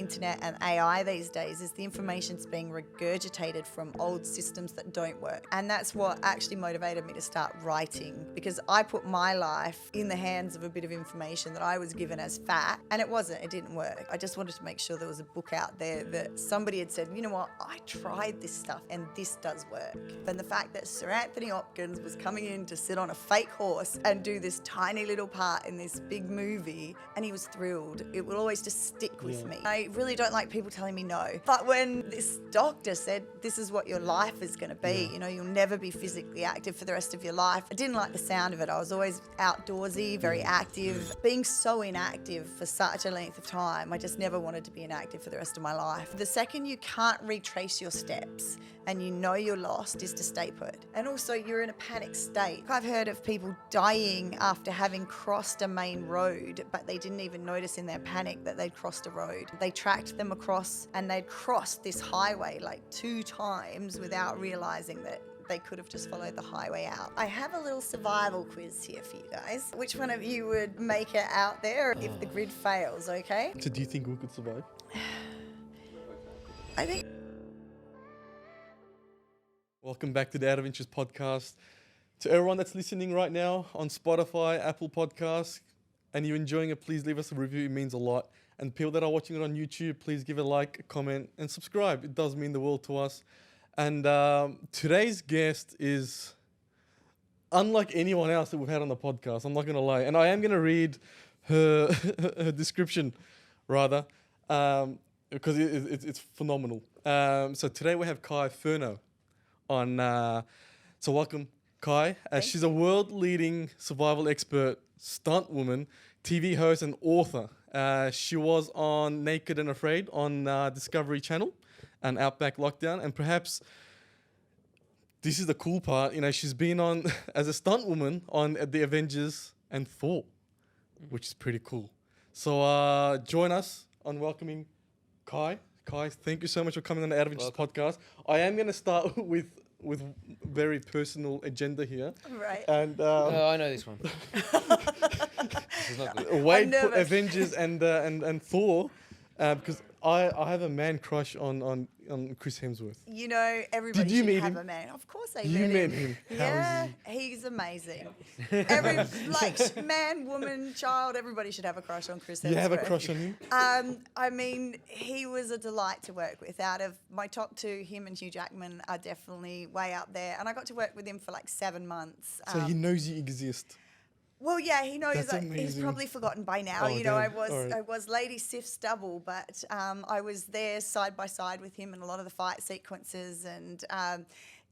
internet and AI these days is the information's being regurgitated from old systems that don't work. And that's what actually motivated me to start writing, because I put my life in the hands of a bit of information that I was given as fact, and it didn't work. I just wanted to make sure there was a book out there that somebody had said, you know what, I tried this stuff and this does work. And the fact that Sir Anthony Hopkins was coming in to sit on a fake horse and do this tiny little part in this big movie, and he was thrilled, it will always just stick with me. I really don't like people telling me no. But when this doctor said, this is what your life is going to be, you know, you'll never be physically active for the rest of your life, I didn't like the sound of it. I was always outdoorsy, very active. Being so inactive for such a length of time, I just never wanted to be inactive for the rest of my life. The second you can't retrace your steps and you know you're lost is to stay put. And also you're in a panic state. I've heard of people dying after having crossed a main road, but they didn't even notice in their panic that they'd crossed a road. They tracked them across and they'd crossed this highway like 2 times without realizing that they could have just followed the highway out. I have a little survival quiz here for you guys. Which one of you would make it out there if the grid fails, okay? So do you think we could survive? I think... Welcome back to the Out of Interest podcast. To everyone that's listening right now on Spotify, Apple Podcasts, and you're enjoying it, please leave us a review. It means a lot. And people that are watching it on YouTube, please give a like, a comment, and subscribe. It does mean the world to us. And today's guest is unlike anyone else that we've had on the podcast. I'm not going to lie. And I am going to read her, her description, rather, because it's phenomenal. So today we have Kai Furneaux on. So welcome, Kai. She's a world-leading survival expert, stunt woman, TV host, and author. She was on Naked and Afraid on Discovery Channel and Outback Lockdown. And perhaps this is the cool part, you know, she's been on as a stunt woman on The Avengers and Thor, which is pretty cool. So join us on welcoming Kai. Kai, thank you so much for coming on the Out of Interest podcast. I am going to start with very personal agenda here. Right. And I know this one. This is not good. Wade put Avengers and Thor because I have a man crush on Chris Hemsworth. You know, everybody Did you should meet have him? a man. Of course I You met met him. How Yeah, is he's amazing. Man, woman, child, everybody should have a crush on Chris Hemsworth. You have a crush on him? I mean, he was a delight to work with. Out of my top 2, him and Hugh Jackman are definitely way up there. And I got to work with him for like 7 months. So he knows you exist. Well, yeah, he knows. That's He's amazing. probably forgotten by now. Oh, you know, damn. I was Lady Sif's double, but I was there side by side with him in a lot of the fight sequences and.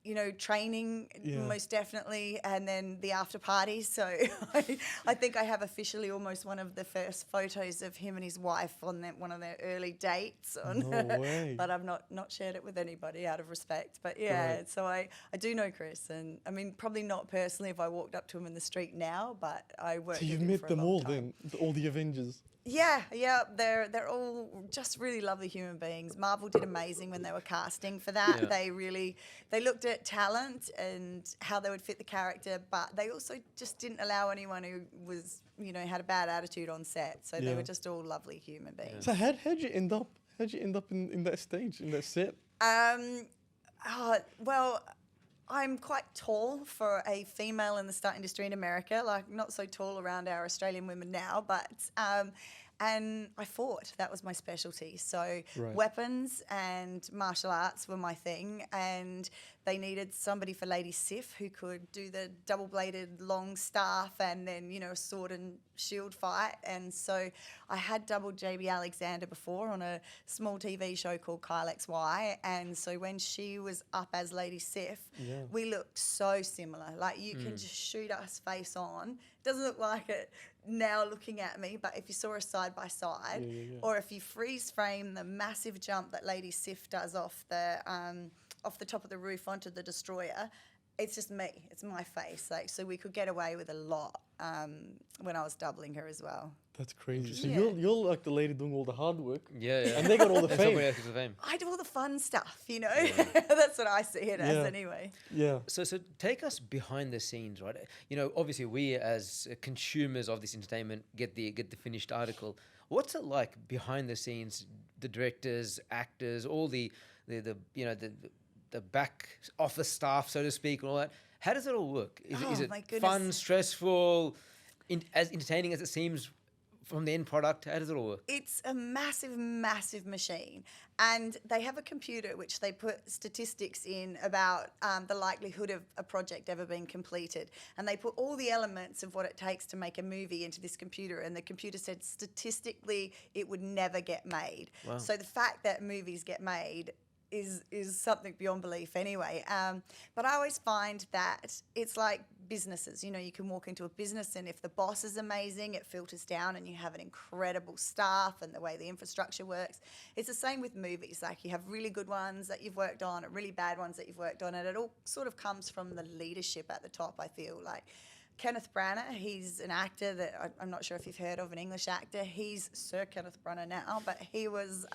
You know, training most definitely, and then the after party. So I think I have officially almost one of the first photos of him and his wife on one of their early dates. No way. But I've not shared it with anybody out of respect. But yeah, Right. so I do know Chris, and I mean probably not personally if I walked up to him in the street now, but I worked So with you've him met for a them long all time. then, all the Avengers. Yeah, they're all just really lovely human beings. Marvel did amazing when they were casting for that. Yeah. They looked at talent and how they would fit the character, but they also just didn't allow anyone who was, you know, had a bad attitude on set. So they were just all lovely human beings. So how'd you end up in that stage, in that set? Well, I'm quite tall for a female in the stunt industry in America, like not so tall around our Australian women now, but and I fought. That was my specialty. So weapons and martial arts were my thing, and they needed somebody for Lady Sif who could do the double-bladed long staff and then, you know, sword and shield fight. And so I had doubled JB Alexander before on a small TV show called Kyle XY. And so when she was up as Lady Sif, we looked so similar. Like you can just shoot us face on. Doesn't look like it now looking at me, but if you saw us side by side, or if you freeze frame the massive jump that Lady Sif does off the top of the roof onto the destroyer, it's just me. It's my face. Like, so we could get away with a lot when I was doubling her as well. That's crazy. So Yeah. you're like the lady doing all the hard work, Yeah, yeah. and they got all the And fame. somebody else gets the fame. I do all the fun stuff, you know. Yeah. That's what I see it Yeah. as anyway. Yeah. So take us behind the scenes, right? You know, obviously we as consumers of this entertainment get the finished article. What's it like behind the scenes? The directors, actors, all the you know the back office staff, so to speak, and all that. How does it all work? Is Oh, it my goodness. fun, stressful, as entertaining as it seems from the end product? How does it all work? It's a massive, massive machine. And they have a computer which they put statistics in about the likelihood of a project ever being completed. And they put all the elements of what it takes to make a movie into this computer. And the computer said statistically it would never get made. Wow. So the fact that movies get made is something beyond belief anyway. But I always find that it's like businesses. You know, you can walk into a business and if the boss is amazing, it filters down and you have an incredible staff and the way the infrastructure works. It's the same with movies. Like you have really good ones that you've worked on and really bad ones that you've worked on, and it all sort of comes from the leadership at the top, I feel like. Kenneth Branagh, he's an actor that I'm not sure if you've heard of, an English actor. He's Sir Kenneth Branagh now, but he was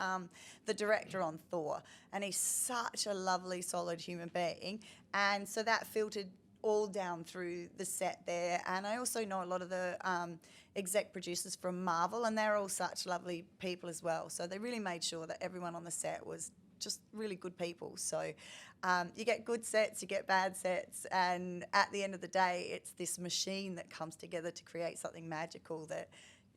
the director on Thor, and he's such a lovely, solid human being. And so that filtered all down through the set there. And I also know a lot of the exec producers from Marvel, and they're all such lovely people as well. So they really made sure that everyone on the set was just really good people. So you get good sets, you get bad sets, and at the end of the day, it's this machine that comes together to create something magical that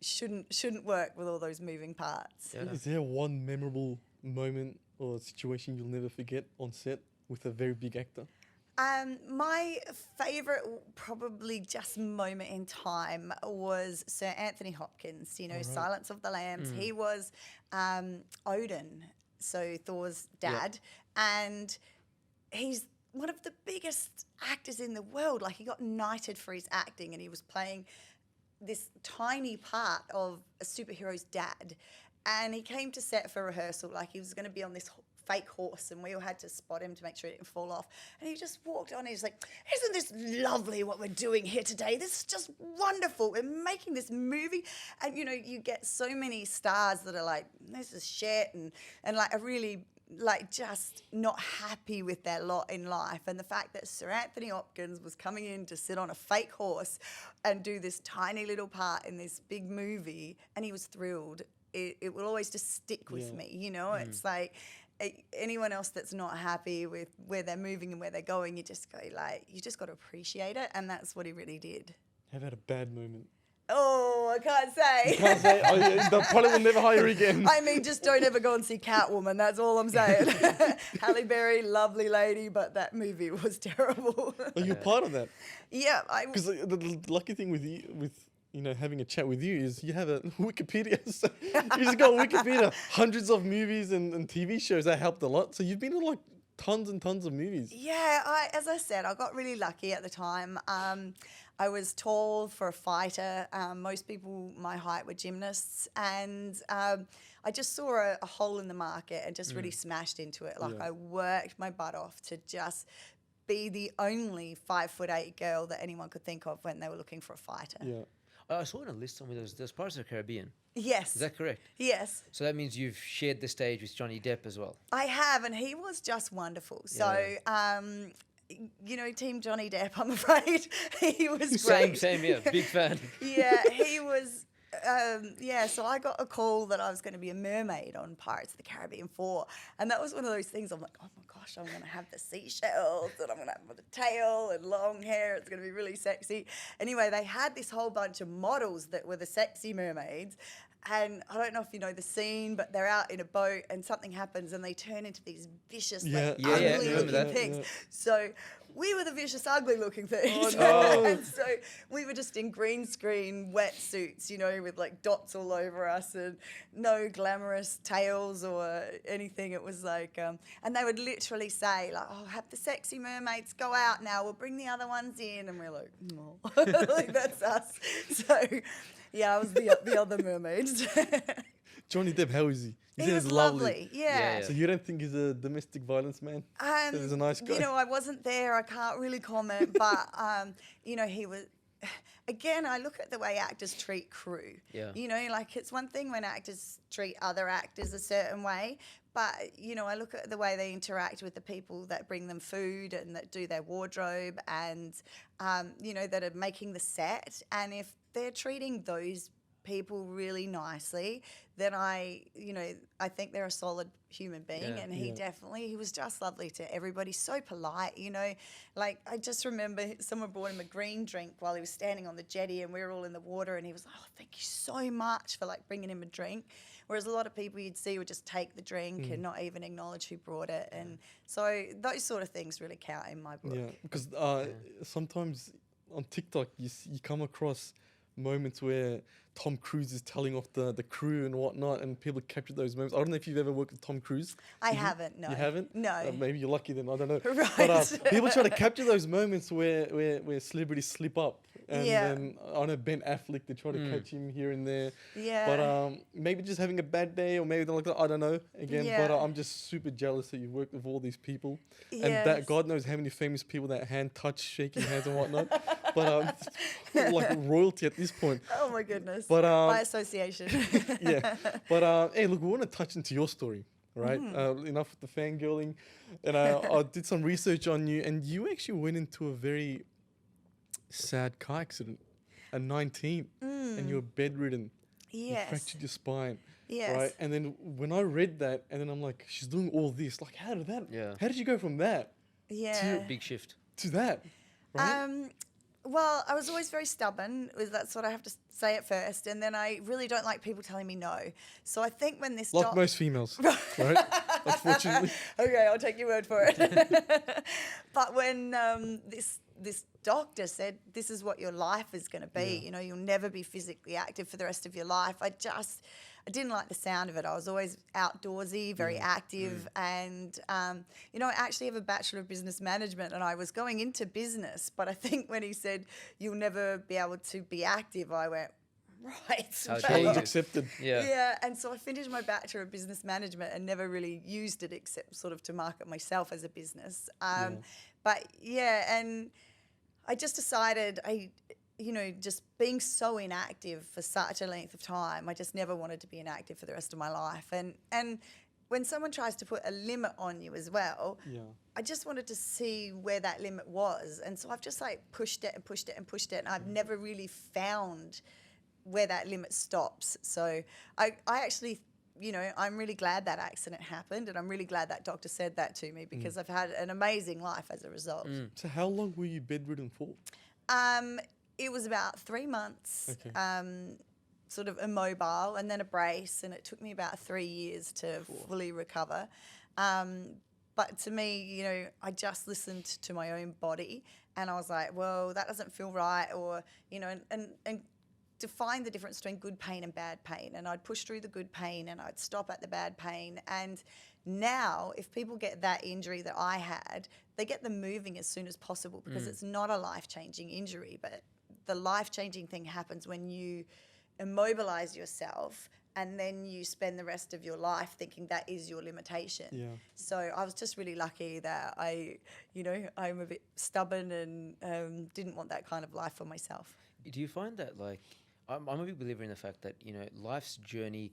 shouldn't work with all those moving parts. Yeah. Is there one memorable moment or situation you'll never forget on set with a very big actor? My favourite, probably just moment in time, was Sir Anthony Hopkins, you know, Silence of the Lambs. He was Odin, so Thor's dad, and he's one of the biggest actors in the world. Like, he got knighted for his acting, and he was playing this tiny part of a superhero's dad. And he came to set for rehearsal, like he was going to be on this fake horse, and we all had to spot him to make sure he didn't fall off. And he just walked on, and he's like, isn't this lovely what we're doing here today? This is just wonderful. We're making this movie. And, you know, you get so many stars that are like, this is shit, and like are really like just not happy with their lot in life. And the fact that Sir Anthony Hopkins was coming in to sit on a fake horse and do this tiny little part in this big movie, and he was thrilled, it will always just stick with me, you know? It's like anyone else that's not happy with where they're moving and where they're going, you just go like, you just got to appreciate it. And that's what he really did. Have had a bad moment. Oh, I can't say. Can't say. Oh, yeah, they probably will never hire again. I mean, just don't ever go and see Catwoman. That's all I'm saying. Halle Berry, lovely lady, but that movie was terrible. Are you part of that? Yeah, Because the lucky thing with you know, having a chat with you is you have a Wikipedia. So you just go on Wikipedia, hundreds of movies and TV shows. That helped a lot. So you've been in like tons and tons of movies. Yeah, as I said, I got really lucky at the time. I was tall for a fighter. Most people my height were gymnasts, and I just saw a hole in the market and just really smashed into it. Like, I worked my butt off to just be the only 5'8" girl that anyone could think of when they were looking for a fighter. Yeah. I saw in a list somewhere there's Pirates of the Caribbean. Yes. Is that correct? Yes. So that means you've shared the stage with Johnny Depp as well. I have, and he was just wonderful. So, you know, Team Johnny Depp, I'm afraid. He was great. Same here. Big fan. Yeah, he was. So I got a call that I was going to be a mermaid on Pirates of the Caribbean 4. And that was one of those things I'm like, oh my gosh, I'm going to have the seashells and I'm going to have the tail and long hair. It's going to be really sexy. Anyway, they had this whole bunch of models that were the sexy mermaids. And I don't know if you know the scene, but they're out in a boat and something happens and they turn into these vicious, ugly looking things. Yeah. So we were the vicious, ugly looking things. Oh, no. And so we were just in green screen wetsuits, you know, with like dots all over us and no glamorous tails or anything. It was like, and they would literally say like, oh, have the sexy mermaids go out now. We'll bring the other ones in. And we're like, no, like, that's us. So yeah, I was the other mermaids. Johnny Depp, how is he? He was lovely. Yeah. So you don't think he's a domestic violence man? He's a nice guy. You know, I wasn't there. I can't really comment. But, you know, he was again, I look at the way actors treat crew. Yeah. You know, like it's one thing when actors treat other actors a certain way, but, you know, I look at the way they interact with the people that bring them food and that do their wardrobe and, you know, that are making the set. And if they're treating those people really nicely, then I think they're a solid human being. Yeah. And he was just lovely to everybody, so polite, you know. Like, I just remember someone brought him a green drink while he was standing on the jetty and we were all in the water, and he was like, oh, thank you so much for like bringing him a drink. Whereas a lot of people you'd see would just take the drink and not even acknowledge who brought it. And so those sort of things really count in my book. Yeah, because sometimes on TikTok you come across moments where Tom Cruise is telling off the crew and whatnot, and people capture those moments. I don't know if you've ever worked with Tom Cruise. I haven't, no. You haven't? No. Maybe you're lucky then, I don't know. Right. But people try to capture those moments where celebrities slip up. And then I know Ben Affleck, they try to catch him here and there. Yeah. But maybe just having a bad day, or maybe they're like that, I don't know. Again, but Yeah. I'm just super jealous that you worked with all these people. And Yes. that God knows how many famous people that hand touch, shaking hands and whatnot. But like royalty at this point. Oh my goodness. But by association. yeah. But hey, look, we want to touch into your story, right? Enough with the fangirling. And I did some research on you, and you actually went into a very sad car accident at 19, and you were bedridden. You Yes. fractured your spine. Yes. Right. And then when I read that, and then I'm like, she's doing all this. Like, how did how did you go from that Yeah. Big shift. to that? Right. Well, I was always very stubborn. That's what I have to say at first. And then I really don't like people telling me no. So I think when this Like most females, right? Unfortunately. Okay, I'll take your word for it. But when this doctor said, this is what your life is going to be, you know, you'll never be physically active for the rest of your life, I didn't like the sound of it. I was always outdoorsy, very active, and, you know, I actually have a Bachelor of Business Management, and I was going into business, but I think when he said, you'll never be able to be active, I went, right. How well, dare you. Challenge accepted. Yeah. yeah, and so I finished my Bachelor of Business Management and never really used it except sort of to market myself as a business. But yeah, and I just decided just being so inactive for such a length of time, I just never wanted to be inactive for the rest of my life. And when someone tries to put a limit on you as well, I just wanted to see where that limit was. And so I've just like pushed it and pushed it and pushed it, and I've never really found where that limit stops. So I actually, you know, I'm really glad that accident happened, and I'm really glad that doctor said that to me, because I've had an amazing life as a result. So how long were you bedridden for? It was about 3 months, Okay. sort of immobile, and then a brace, and it took me about 3 years to fully recover. But to me, you know, I just listened to my own body, and I was like, well, that doesn't feel right, or, you know, and to find the difference between good pain and bad pain. And I'd push through the good pain and I'd stop at the bad pain. And now, if people get that injury that I had, they get them moving as soon as possible, because it's not a life-changing injury. But the life-changing thing happens when you immobilize yourself and then you spend the rest of your life thinking that is your limitation. Yeah. So I was just really lucky that I'm a bit stubborn and didn't want that kind of life for myself. Do you find that, like, I'm a big believer in the fact that, you know, life's journey,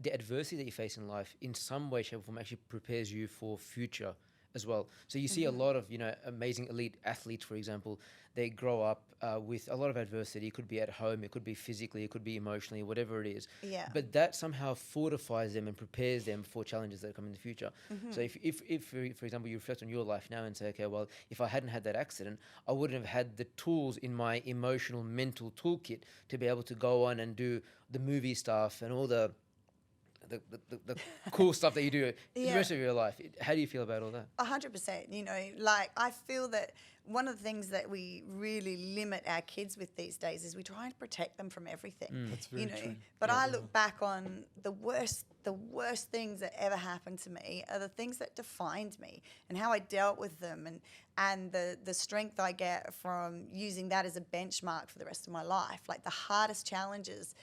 the adversity that you face in life, in some way, shape, or form, actually prepares you for future as well. So you see a lot of, you know, amazing elite athletes, for example, they grow up with a lot of adversity. It could be at home, it could be physically, it could be emotionally, whatever it is. Yeah. But that somehow fortifies them and prepares them for challenges that come in the future. So if for example, you reflect on your life now and say, okay, well, if I hadn't had that accident, I wouldn't have had the tools in my emotional, mental toolkit to be able to go on and do the movie stuff and all the cool stuff that you do the rest of your life. How do you feel about all that? 100%. You know, like, I feel that one of the things that we really limit our kids with these days is we try and protect them from everything. That's very true. But I look back on the worst things that ever happened to me are the things that defined me and how I dealt with them, and the strength I get from using that as a benchmark for the rest of my life. Like, the hardest challenges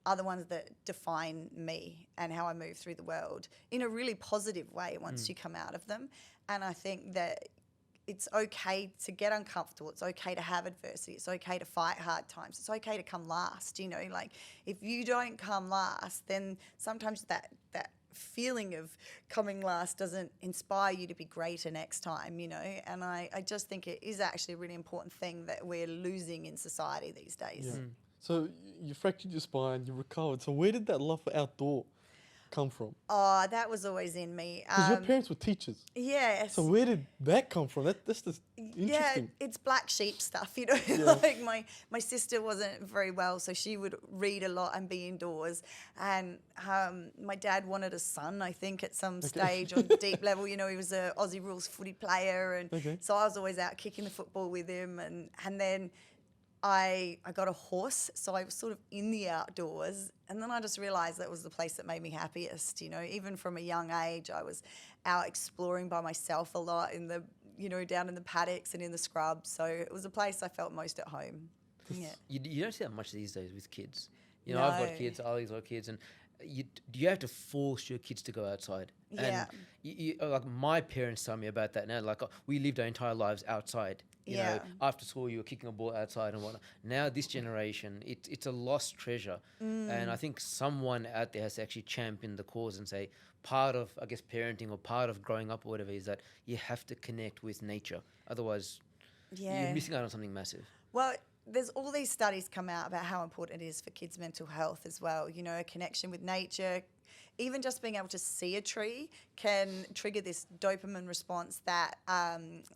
are the ones that define me and how I move through the world in a really positive way once you come out of them. And I think that it's okay to get uncomfortable. It's okay to have adversity. It's okay to fight hard times. It's okay to come last. You know, like if you don't come last, then sometimes that feeling of coming last doesn't inspire you to be greater next time, you know. And I just think it is actually a really important thing that we're losing in society these days. Yeah. So you fractured your spine, you recovered. So where did that love for outdoor come from? Oh, that was always in me. Because your parents were teachers. Yes. So where did that come from? That's just interesting. Yeah, it's black sheep stuff, you know. Yeah. Like my sister wasn't very well, so she would read a lot and be indoors. And my dad wanted a son, I think, at some stage on deep level. You know, he was a Aussie rules footy player, and so I was always out kicking the football with him. And then I got a horse, so I was sort of in the outdoors, and then I just realised that was the place that made me happiest. You know, even from a young age, I was out exploring by myself a lot in the, you know, down in the paddocks and in the scrubs. So it was a place I felt most at home. Yeah. You don't see that much these days with kids. You know, No. I've got kids, Ali's got kids, and you have to force your kids to go outside. Yeah. And like my parents tell me about that now. Like we lived our entire lives outside. You know, after school you were kicking a ball outside and whatnot. Now this generation, it's a lost treasure. And I think someone out there has to actually champion the cause and say part of, I guess, parenting or part of growing up or whatever is that you have to connect with nature. Otherwise, you're missing out on something massive. Well, there's all these studies come out about how important it is for kids' mental health as well. You know, a connection with nature, even just being able to see a tree can trigger this dopamine response that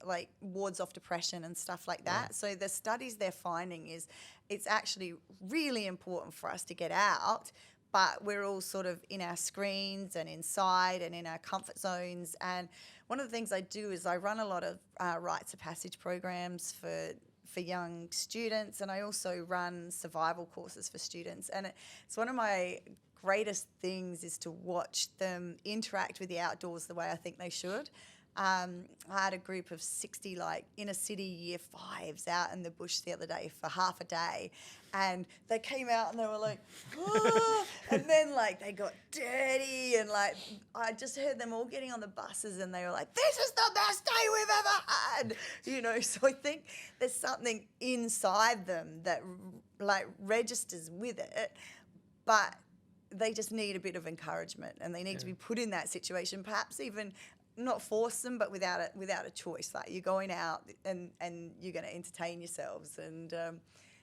like wards off depression and stuff like that. So the studies they're finding is it's actually really important for us to get out, but we're all sort of in our screens and inside and in our comfort zones. And one of the things I do is I run a lot of rites of passage programs for young students, and I also run survival courses for students. And it's one of my greatest things is to watch them interact with the outdoors the way I think they should. I had a group of 60 like inner city year fives out in the bush the other day for half a day, and they came out and they were like, oh, and then like they got dirty, and like I just heard them all getting on the buses and they were like, this is the best day we've ever had, you know. So I think there's something inside them that like registers with it, but they just need a bit of encouragement, and they need to be put in that situation, perhaps even not force them, but without a choice. Like you're going out and you're going to entertain yourselves, and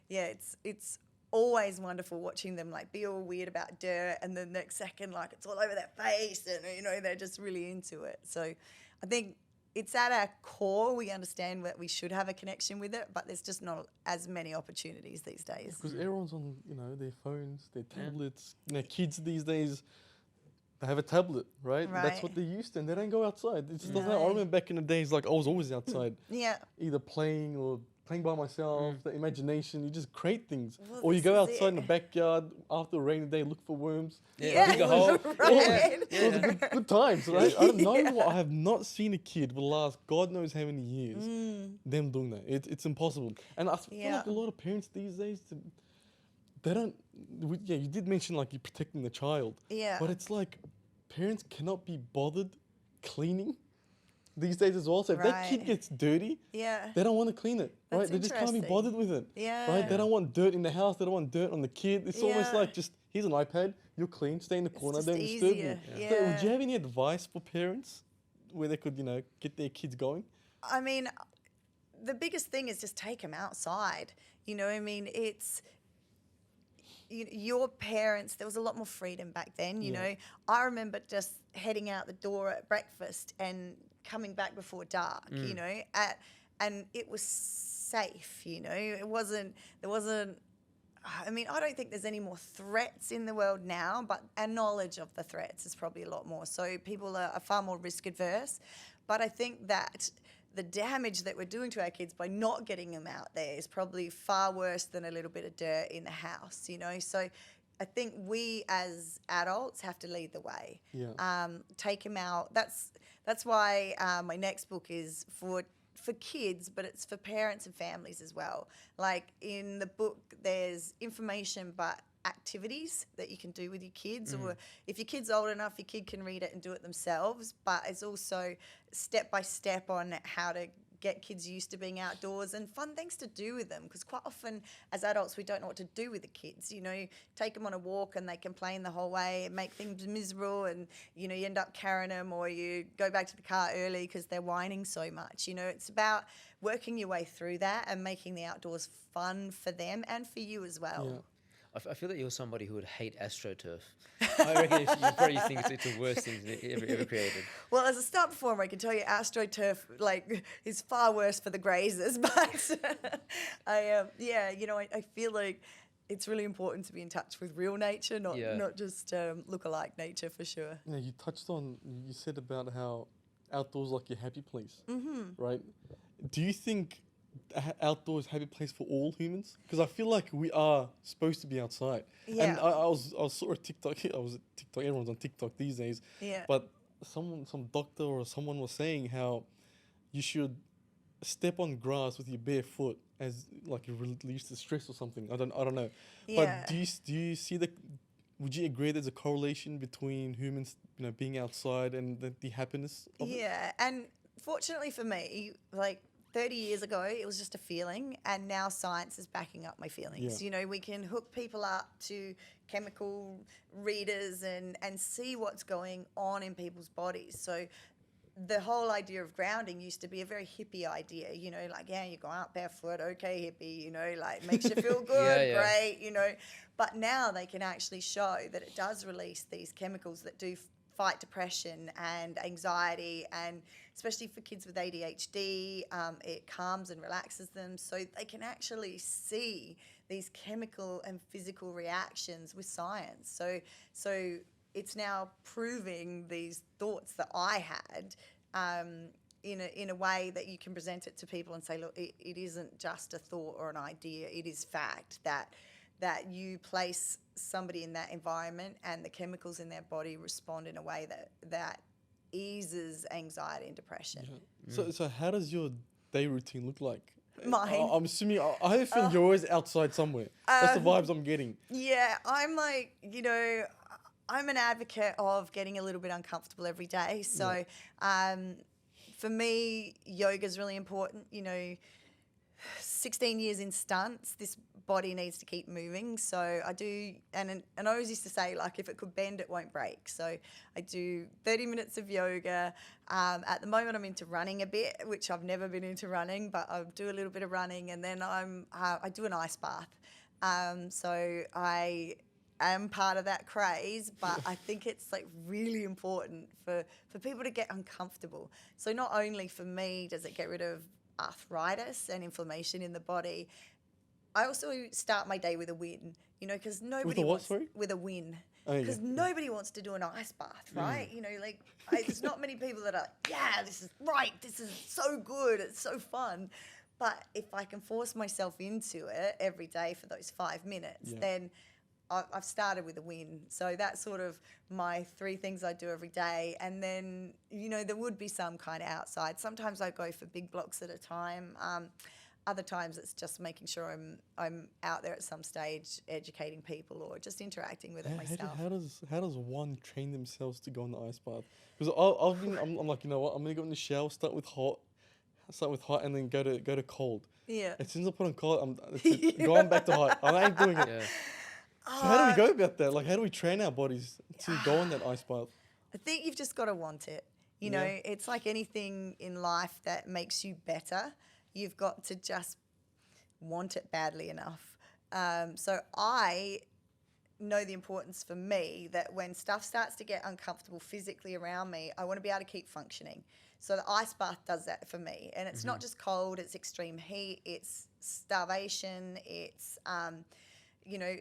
it's always wonderful watching them like be all weird about dirt, and the next second like it's all over their face, and you know they're just really into it. So I think it's at our core. We understand that we should have a connection with it, but there's just not as many opportunities these days. Because everyone's on, you know, their phones, their tablets. You know, kids these days, they have a tablet, right? That's what they're used to, and they don't go outside. It just doesn't. I remember back in the days, like I was always outside. Either playing or playing by myself. The imagination, you just create things. Well, or you go this is outside in the backyard after a rainy day, look for worms. Dig a hole. Right. It was good times, right? I don't know what. I have not seen a kid for the last God knows how many years them doing that. It's impossible. And I feel like a lot of parents these days, they don't. Yeah, you did mention like you're protecting the child. Yeah. But it's like parents cannot be bothered cleaning these days as well. So if that kid gets dirty, they don't want to clean it, right? They just can't be bothered with it, right? They don't want dirt in the house. They don't want dirt on the kid. It's almost like just, here's an iPad, you're clean, stay in the corner, don't disturb me. So would you have any advice for parents where they could, you know, get their kids going? I mean, the biggest thing is just take them outside. You know, I mean, it's... your parents, there was a lot more freedom back then, you know. I remember just heading out the door at breakfast and coming back before dark, you know, and it was safe, you know. There wasn't, I mean, I don't think there's any more threats in the world now, but our knowledge of the threats is probably a lot more. So people are far more risk adverse. But I think that the damage that we're doing to our kids by not getting them out there is probably far worse than a little bit of dirt in the house, you know. So I think we as adults have to lead the way. Take them out. That's why my next book is for kids, but it's for parents and families as well. Like in the book, there's information, but activities that you can do with your kids, or if your kid's old enough, your kid can read it and do it themselves, but it's also step by step on how to get kids used to being outdoors and fun things to do with them, because quite often as adults we don't know what to do with the kids. You know, take them on a walk and they complain the whole way and make things miserable, and you know, you end up carrying them, or you go back to the car early because they're whining so much. You know, it's about working your way through that and making the outdoors fun for them and for you as well. Yeah. I feel that you're somebody who would hate AstroTurf. I reckon you probably think it's the worst thing ever created. Well, as a stunt performer, I can tell you AstroTurf is far worse for the grazers. But I feel like it's really important to be in touch with real nature, not just look-alike nature, for sure. Yeah, you said about how outdoors like your happy place, right? Do you think outdoors happy place for all humans? Because I feel like we are supposed to be outside. Yeah. And I was sort of TikTok. I was at TikTok. Everyone's on TikTok these days. Yeah. But some doctor or someone was saying how you should step on grass with your bare foot as like you release the stress or something. I don't know. Yeah. But do you see would you agree there's a correlation between humans, you know, being outside and the happiness of it? Yeah, and fortunately for me, like 30 years ago, it was just a feeling, and now science is backing up my feelings. Yeah. You know, we can hook people up to chemical readers and see what's going on in people's bodies. So the whole idea of grounding used to be a very hippie idea, you know, like, yeah, you go out barefoot, okay, hippie, you know, like makes you feel good, great, you know. But now they can actually show that it does release these chemicals that do fight depression and anxiety, and especially for kids with ADHD, it calms and relaxes them, so they can actually see these chemical and physical reactions with science. So it's now proving these thoughts that I had in a way that you can present it to people and say, look, it isn't just a thought or an idea, it is fact that you place somebody in that environment and the chemicals in their body respond in a way that eases anxiety and depression. Yeah. So how does your day routine look like? Mine? I'm assuming, I have a feeling you're always outside somewhere. That's the vibes I'm getting. Yeah, I'm like, you know, I'm an advocate of getting a little bit uncomfortable every day. So for me, yoga is really important. You know, 16 years in stunts, this body needs to keep moving. So I do, and I always used to say, like, if it could bend, it won't break. So I do 30 minutes of yoga. At the moment, I'm into running a bit, which I've never been into running, but I do a little bit of running, and then I do an ice bath. So I am part of that craze, but I think it's like really important for people to get uncomfortable. So not only for me does it get rid of arthritis and inflammation in the body, I also start my day with a win, you know, because nobody wants with a win. Because nobody wants to do an ice bath, right? You know, like there's not many people that are, this is right, this is so good, it's so fun. But if I can force myself into it every day for those 5 minutes, then I've started with a win. So that's sort of my 3 things I do every day. And then, you know, there would be some kind of outside. Sometimes I go for big blocks at a time. Other times it's just making sure I'm out there at some stage educating people or just interacting with it myself. How does one train themselves to go in the ice bath? Because I'm like, you know what, I'm gonna go in the shower, start with hot, and then go to cold. Yeah. As soon as I put on cold, going back to hot. I ain't doing it. Yeah. So how do we go about that? Like, how do we train our bodies to go in that ice bath? I think you've just got to want it. You know, it's like anything in life that makes you better. You've got to just want it badly enough. So I know the importance for me that when stuff starts to get uncomfortable physically around me, I want to be able to keep functioning. So the ice bath does that for me. And it's not just cold, it's extreme heat, it's starvation, it's,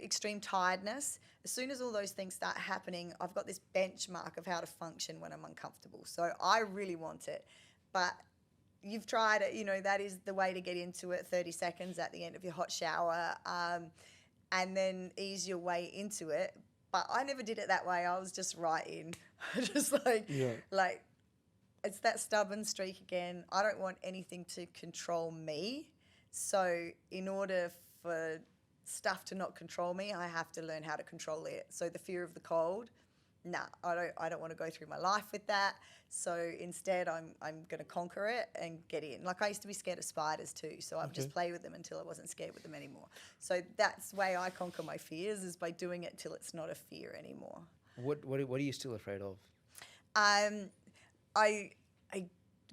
extreme tiredness. As soon as all those things start happening, I've got this benchmark of how to function when I'm uncomfortable. So I really want it. But you've tried it, you know, that is the way to get into it, 30 seconds at the end of your hot shower, and then ease your way into it. But I never did it that way. I was just right in. Just like it's that stubborn streak again. I don't want anything to control me. So in order for stuff to not control me, I have to learn how to control it. So the fear of the cold, nah, I don't want to go through my life with that. So instead, I'm going to conquer it and get in. Like I used to be scared of spiders too, so I would just play with them until I wasn't scared with them anymore. So that's the way I conquer my fears, is by doing it till it's not a fear anymore. What are you still afraid of? I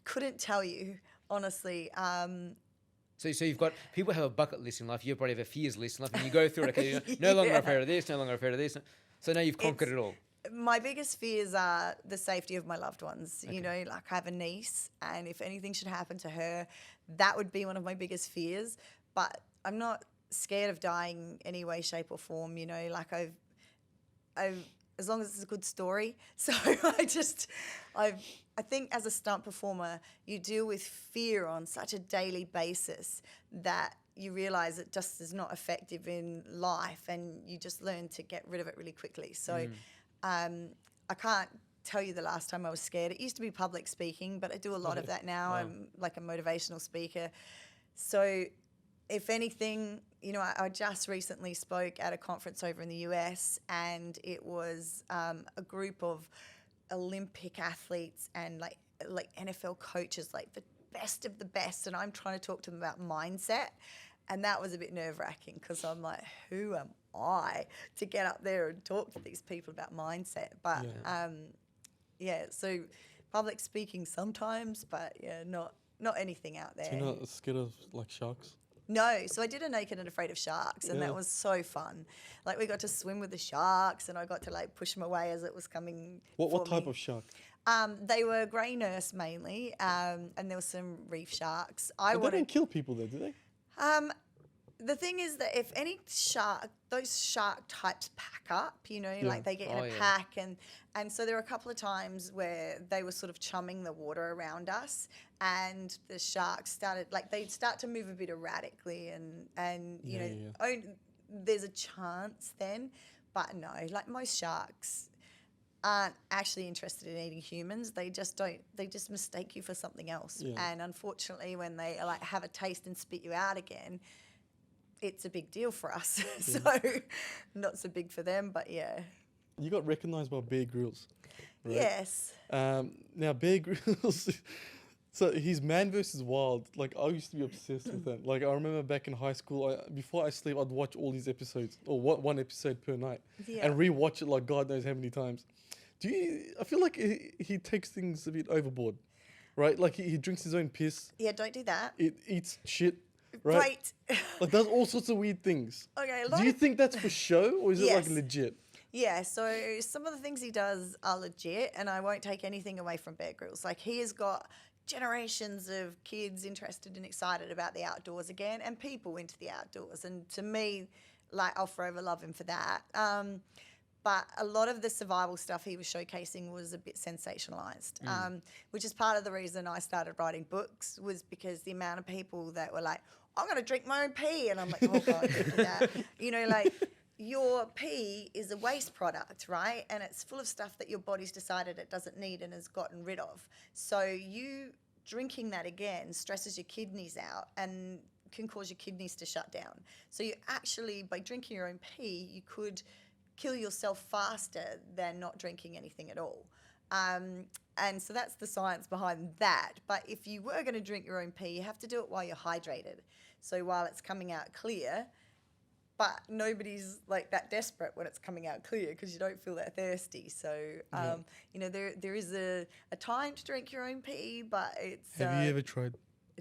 couldn't tell you honestly. So you've got, people have a bucket list in life. You probably have a fears list in life, and you go through it. Okay, you're no longer afraid of this, no longer afraid of this. So now you've conquered it all. My biggest fears are the safety of my loved ones. You know, like I have a niece, and if anything should happen to her, that would be one of my biggest fears. But I'm not scared of dying any way, shape, or form. You know, like I've as long as it's a good story. So I think as a stunt performer, you deal with fear on such a daily basis that you realise it just is not effective in life, and you just learn to get rid of it really quickly. So I can't tell you the last time I was scared. It used to be public speaking, but I do a lot of that now. Wow. I'm like a motivational speaker. So if anything, you know, I just recently spoke at a conference over in the US, and it was a group of Olympic athletes and like NFL coaches, like the best of the best, and I'm trying to talk to them about mindset. And that was a bit nerve-wracking, because I'm like, who am I to get up there and talk to these people about mindset? But so public speaking sometimes, but not anything out there. So you're not scared of like sharks? No, so I did a Naked and Afraid of Sharks, and that was so fun. Like we got to swim with the sharks, and I got to like push them away as it was coming. What type of shark? They were grey nurse mainly, and there were some reef sharks. They don't kill people though, do they? The thing is that if any shark, those shark types pack up, you know, like they get in a pack, and so there were a couple of times where they were sort of chumming the water around us, and the sharks started, like they'd start to move a bit erratically, and you know, there's a chance then, but no, like most sharks aren't actually interested in eating humans. They just mistake you for something else. And unfortunately, when they like have a taste and spit you out again, it's a big deal for us. So not so big for them, but yeah. You got recognised by Bear Grylls, right? Yes. Now Bear Grylls, so he's Man vs. Wild. Like I used to be obsessed with that. Like I remember back in high school, before I sleep, I'd watch all these episodes, or one episode per night, and rewatch it like God knows how many times. I feel like he takes things a bit overboard, right? Like he drinks his own piss. Yeah, don't do that. It eats shit, right? Like does all sorts of weird things. Okay. Do you think that's for show, or is it like legit? Yeah, so some of the things he does are legit, and I won't take anything away from Bear Grylls. Like he has got generations of kids interested and excited about the outdoors again, and people into the outdoors. And to me, like I'll forever love him for that. But a lot of the survival stuff he was showcasing was a bit sensationalized, which is part of the reason I started writing books, was because the amount of people that were like, I'm going to drink my own pee. And I'm like, oh, God, don't do that. You know, like your pee is a waste product, right? And it's full of stuff that your body's decided it doesn't need and has gotten rid of. So you drinking that again stresses your kidneys out and can cause your kidneys to shut down. So you actually, by drinking your own pee, you could kill yourself faster than not drinking anything at all. And so that's the science behind that. But if you were going to drink your own pee, you have to do it while you're hydrated. So while it's coming out clear, but nobody's like that desperate when it's coming out clear, because you don't feel that thirsty. So, you know, there is a time to drink your own pee, but it's... Have you ever tried?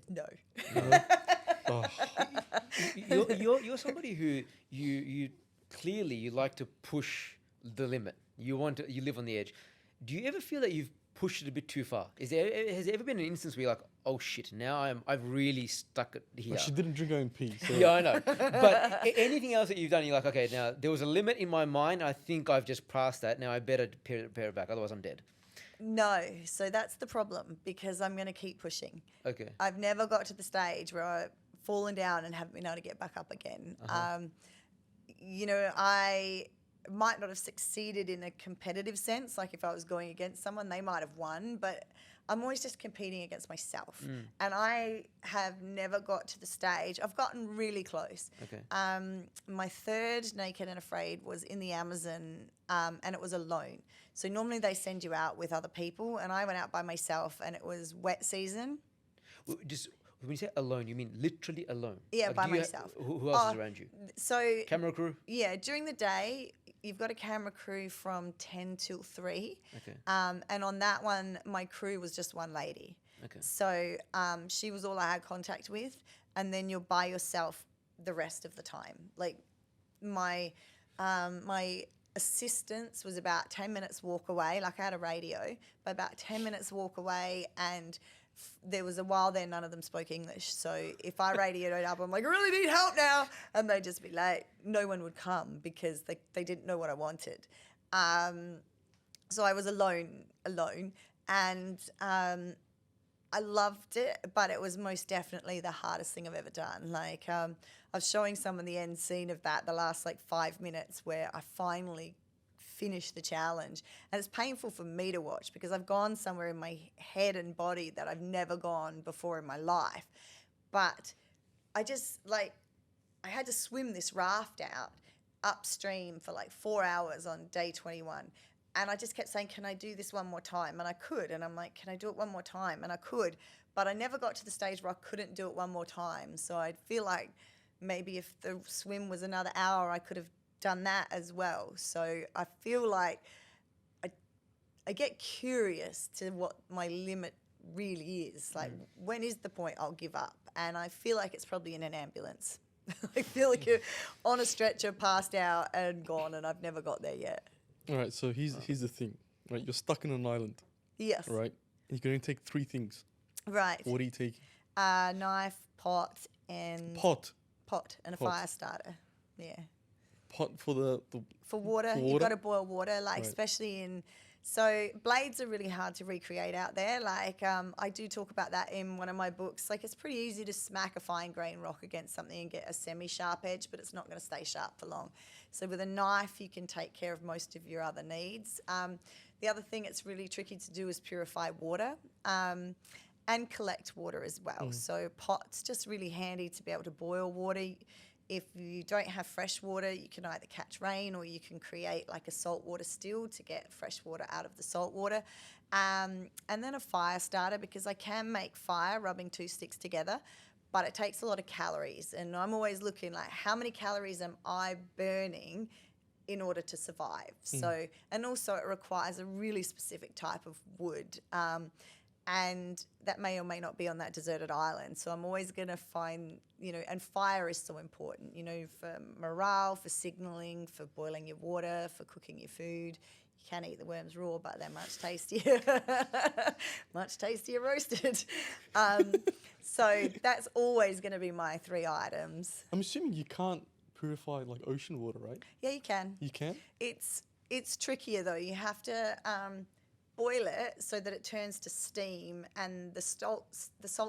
No. You're somebody who you clearly you like to push the limit. You live on the edge. Do you ever feel that you've pushed it a bit too far? Has there ever been an instance where you're like, oh shit, now I've really stuck it here? Well, she didn't drink her own pee. So. Yeah, I know. But anything else that you've done, you're like, okay, now there was a limit in my mind. I think I've just passed that. Now I better pare it back, otherwise I'm dead. No, so that's the problem, because I'm going to keep pushing. Okay. I've never got to the stage where I've fallen down and haven't been able to get back up again. You know, might not have succeeded in a competitive sense. Like if I was going against someone, they might have won, but I'm always just competing against myself. And I have never got to the stage. I've gotten really close. Okay. My third Naked and Afraid was in the Amazon, and it was alone. So normally they send you out with other people, and I went out by myself, and it was wet season. Just when you say alone, you mean literally alone? Yeah, by do you myself. Who else is around you? So Camera crew? yeah, during the day, you've got a camera crew from 10 till 3. Okay. And on that one, my crew was just one lady. Okay. So she was all I had contact with. And then you're by yourself the rest of the time. Like my assistance was about 10 minutes walk away. Like I had a radio, but about 10 minutes walk away, and there was a while there none of them spoke English. So if I radioed up, I'm like, I really need help now. And they'd just be like, no one would come because they didn't know what I wanted. So I was alone. And I loved it, but it was most definitely the hardest thing I've ever done. Like I was showing someone the end scene of that, the last like 5 minutes where I finally finished the challenge. And it's painful for me to watch because I've gone somewhere in my head and body that I've never gone before in my life. But I just I had to swim this raft out upstream for like 4 hours on day 21. And I just kept saying, can I do this one more time? And I could. And I'm like, can I do it one more time? And I could. But I never got to the stage where I couldn't do it one more time. So I'd feel like maybe if the swim was another hour, I could have done that as well. So I feel like I get curious to what my limit really is. Like, when is the point I'll give up? And I feel like it's probably in an ambulance. I feel like you're on a stretcher, passed out and gone, and I've never got there yet. All right, so here's the thing, right? You're stuck in an island, Yes. right? You're going to take 3 things. Right. What do you take? Knife, pot, and... Pot. Pot and a Pot. fire starter. Yeah. Pot for the For water, For you've water? got to boil water, like Right. especially in... So blades are really hard to recreate out there. Like I do talk about that in one of my books. Like it's pretty easy to smack a fine grain rock against something and get a semi-sharp edge, but it's not going to stay sharp for long. So with a knife, you can take care of most of your other needs. The other thing it's really tricky to do is purify water and collect water as well. So pot's just really handy to be able to boil water. If you don't have fresh water, you can either catch rain or you can create like a saltwater still to get fresh water out of the salt water. And then a fire starter, because I can make fire rubbing 2 sticks together, but it takes a lot of calories. And I'm always looking like, how many calories am I burning in order to survive? So, and also it requires a really specific type of wood. And that may or may not be on that deserted island. So I'm always going to find, and fire is so important, for morale, for signalling, for boiling your water, for cooking your food. You can eat the worms raw, but they're much tastier, much tastier roasted. So that's always going to be my 3 items. I'm assuming you can't purify like ocean water, right? Yeah, you can. You can? It's trickier though. You have to boil it so that it turns to steam, and the salt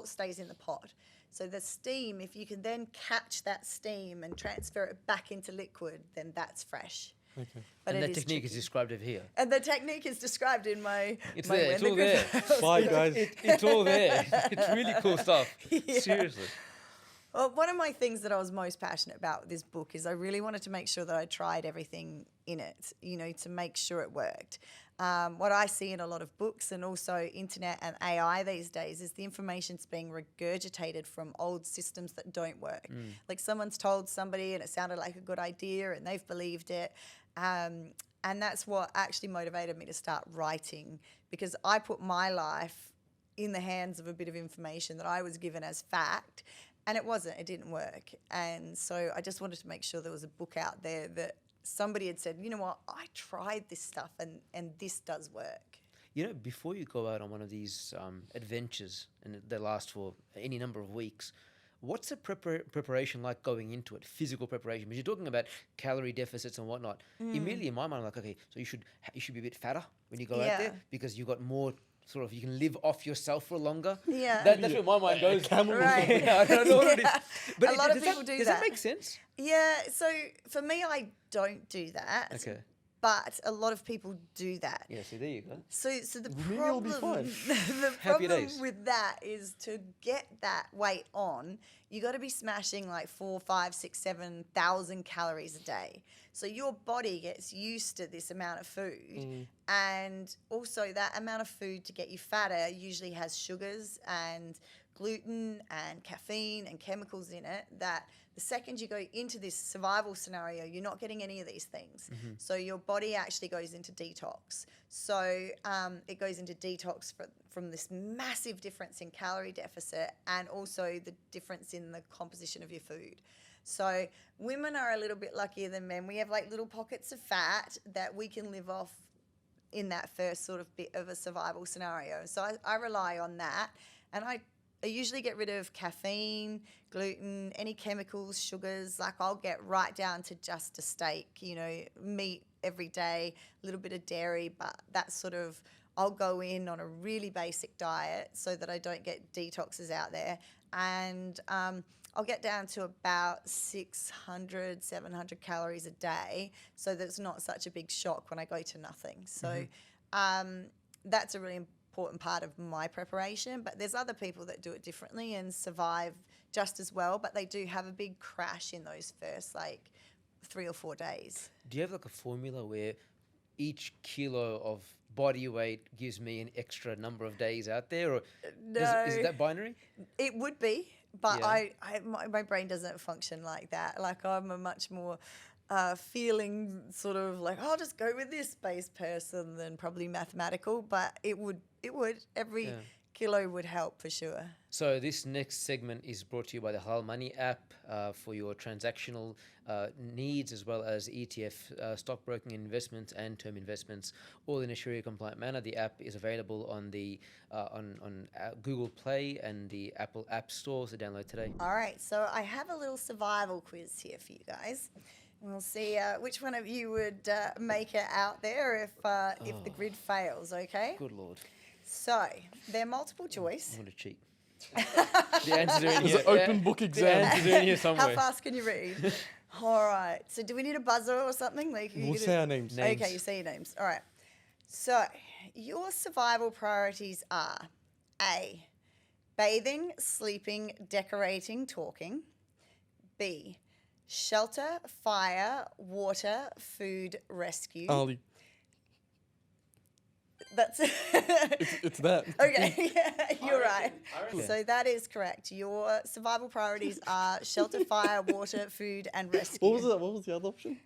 stays in the pot. So the steam, if you can then catch that steam and transfer it back into liquid, then that's fresh. Okay. But And it that is technique is tricky. described over here. And the technique is described in my... It's my there. It's all there. Bye, guys. It's all there. It's really cool stuff. Yeah. Seriously. Well, one of my things that I was most passionate about with this book is I really wanted to make sure that I tried everything in it, to make sure it worked. What I see in a lot of books and also internet and AI these days is the information's being regurgitated from old systems that don't work. Like someone's told somebody and it sounded like a good idea and they've believed it. And that's what actually motivated me to start writing, because I put my life in the hands of a bit of information that I was given as fact. And it didn't work. And so I just wanted to make sure there was a book out there that somebody had said, you know what, I tried this stuff and this does work. Before you go out on one of these adventures, and they last for any number of weeks, what's the preparation like going into it, physical preparation? Because you're talking about calorie deficits and whatnot. Immediately in my mind, I'm like, okay, so you should be a bit fatter when you go out there because you got more sort of, you can live off yourself for longer. Yeah. That's where my mind goes. Right. I don't know what it is. But a lot of people do Does that. that make sense? Yeah, so for me, I don't do that. Okay. But a lot of people do that. Yeah, see, there you go. So the Maybe it'll be problem, fine. the Happy problem days. with that is to get that weight on, you got to be smashing like 4, 5, 6, 7,000 calories a day. So your body gets used to this amount of food, and also that amount of food to get you fatter usually has sugars and gluten and caffeine and chemicals in it that the second you go into this survival scenario, you're not getting any of these things. So your body actually goes into detox. So it goes into detox from this massive difference in calorie deficit and also the difference in the composition of your food. So women are a little bit luckier than men. We have like little pockets of fat that we can live off in that first sort of bit of a survival scenario. So I rely on that. And I usually get rid of caffeine, gluten, any chemicals, sugars. Like I'll get right down to just a steak, meat every day, a little bit of dairy, but that's sort of, I'll go in on a really basic diet so that I don't get detoxes out there. And I'll get down to about 600, 700 calories a day so that it's not such a big shock when I go to nothing. So that's a really important part of my preparation, but there's other people that do it differently and survive just as well, but they do have a big crash in those first like 3 or 4 days. Do you have like a formula where each kilo of body weight gives me an extra number of days out there, or No. is it that binary? It would be, but Yeah. my brain doesn't function like that. Like I'm a much more feeling sort of like, I'll just go with this based person than probably mathematical, but it would every kilo would help for sure. So this next segment is brought to you by the Halal Money app for your transactional needs, as well as ETF, stockbroking investments and term investments, all in a Sharia-compliant manner. The app is available on the on Google Play and the Apple App Store, so download today. All right, so I have a little survival quiz here for you guys. We'll see which one of you would make it out there if the grid fails, okay? Good Lord, So, they're multiple I choice. want to cheat. The answers are in It's here. an open book The exam. answers are in here How somewhere. fast can you read? All right, so do we need a buzzer or something? Like, We'll say our names. Names. Okay, you say your names. All right. So, your survival priorities are A, bathing, sleeping, decorating, talking. B, shelter, fire, water, food, rescue. Ali, That's it's that. okay. Yeah, you're right. I reckon. So that is correct. Your survival priorities are shelter, fire, water, food, and rescue. What was the other option?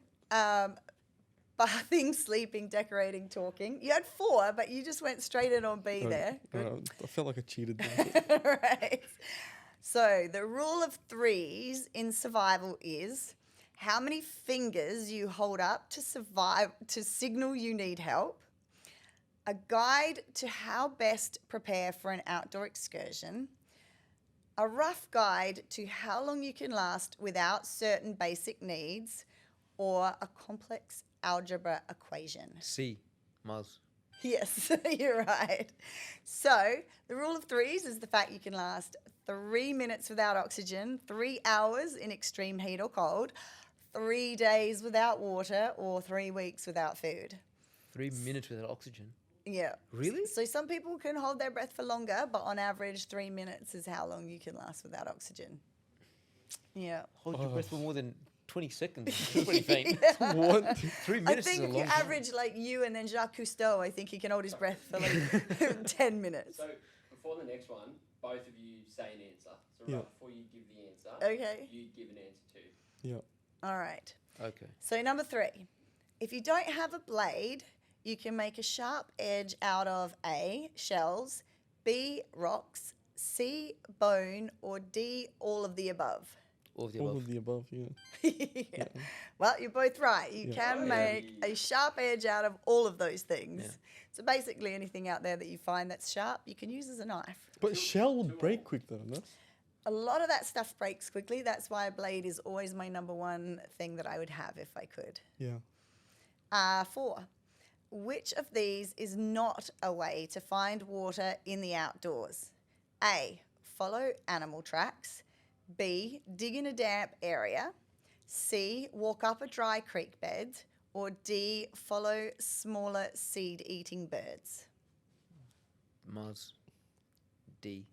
Bathing, sleeping, decorating, talking. You had 4, but you just went straight in on B there. Good. I felt like I cheated there. Right. So the rule of 3s in survival is how many fingers you hold up to survive to signal you need help. A guide to how best prepare for an outdoor excursion. A rough guide to how long you can last without certain basic needs, or a complex algebra equation. C, Miles. Yes, you're right. So the rule of 3s is the fact you can last 3 minutes without oxygen, 3 hours in extreme heat or cold, 3 days without water, or 3 weeks without food. 3 minutes without oxygen. Yeah. Really? So some people can hold their breath for longer, but on average, 3 minutes is how long you can last without oxygen. Yeah. Hold your breath for more than 20 seconds. It's pretty faint. What? 3 I minutes is a think long you time. average like you and then Jacques Cousteau, I think he can hold his breath for like 10 minutes. So before the next one, both of you say an answer. So Yeah. right before you give the answer, Okay. you give an answer too. Yeah. All right. Okay. So number 3, if you don't have a blade, you can make a sharp edge out of A, shells, B, rocks, C, bone, or D, all of the above. All of the All above. of the above, yeah. Yeah. Well, you're both right. You Yeah. can Oh, make yeah. a sharp edge out of all of those things. Yeah. So basically anything out there that you find that's sharp, you can use as a knife. But shell would break quick though, no? A lot of that stuff breaks quickly. That's why a blade is always my number 1 thing that I would have if I could. Yeah. 4. Which of these is not a way to find water in the outdoors? A, follow animal tracks. B, dig in a damp area. C, walk up a dry creek bed. or D, follow smaller seed-eating birds? Mars. D.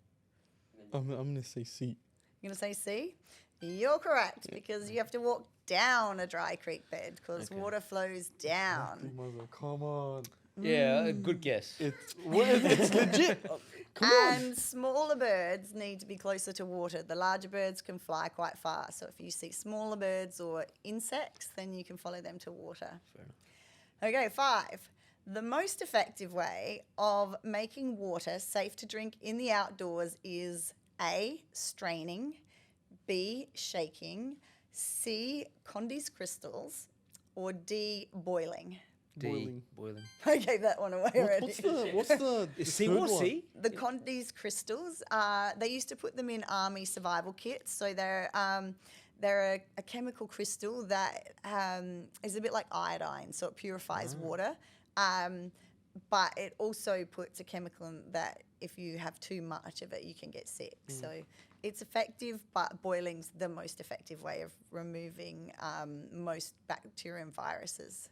I'm gonna say C. You're going to say C? You're correct, because you have to walk down a dry creek bed because Okay. water flows down. Mother, come on. Yeah, a good guess. It's legit. Come on. And smaller birds need to be closer to water. The larger birds can fly quite far. So if you see smaller birds or insects, then you can follow them to water. Fair enough. Okay, 5. The most effective way of making water safe to drink in the outdoors is A, straining, B, shaking, C, Condy's crystals, or D, boiling. D. Boiling. I gave that one away already. What's the Is C third or one? C? The Condy's crystals, they used to put them in army survival kits. So they're a chemical crystal that is a bit like iodine, so it purifies water. But it also puts a chemical in that if you have too much of it, you can get sick. So it's effective, but boiling's the most effective way of removing most bacteria and viruses.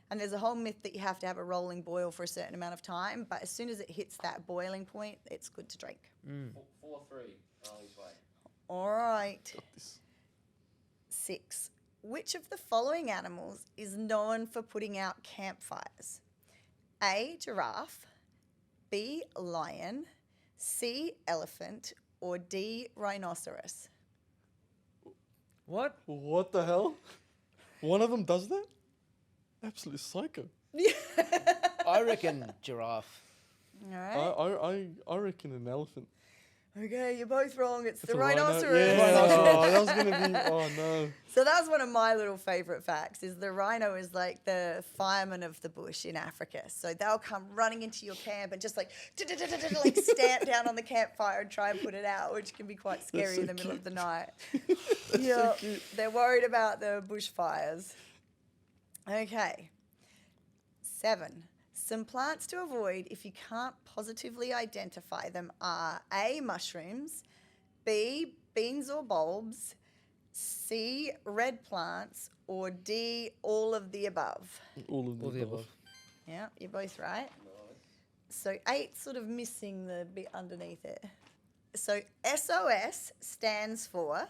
And there's a whole myth that you have to have a rolling boil for a certain amount of time, but as soon as it hits that boiling point, it's good to drink. 4-3, Ali's way. All right. Got this. 6. Which of the following animals is known for putting out campfires? A, giraffe, B, lion, C, elephant, or D, rhinoceros? What? What the hell? One of them does that? Absolute psycho. I reckon giraffe. All right. I reckon an elephant. Okay, you're both wrong. It's the a rhino. rhinoceros. Yeah, oh, that was gonna be. Oh no. So that's one of my little favourite facts is the rhino is like the fireman of the bush in Africa. So they'll come running into your camp and just like stamp down on the campfire and try and put it out, which can be quite scary so in the middle of the night. That's Yeah, so cute. they're worried about the bushfires. Okay. 7. Some plants to avoid if you can't positively identify them are A, mushrooms, B, beans or bulbs, C, red plants, or D, all of the above. All of All the above. Yeah, you're both right. So 8 sort of missing the bit underneath it. So SOS stands for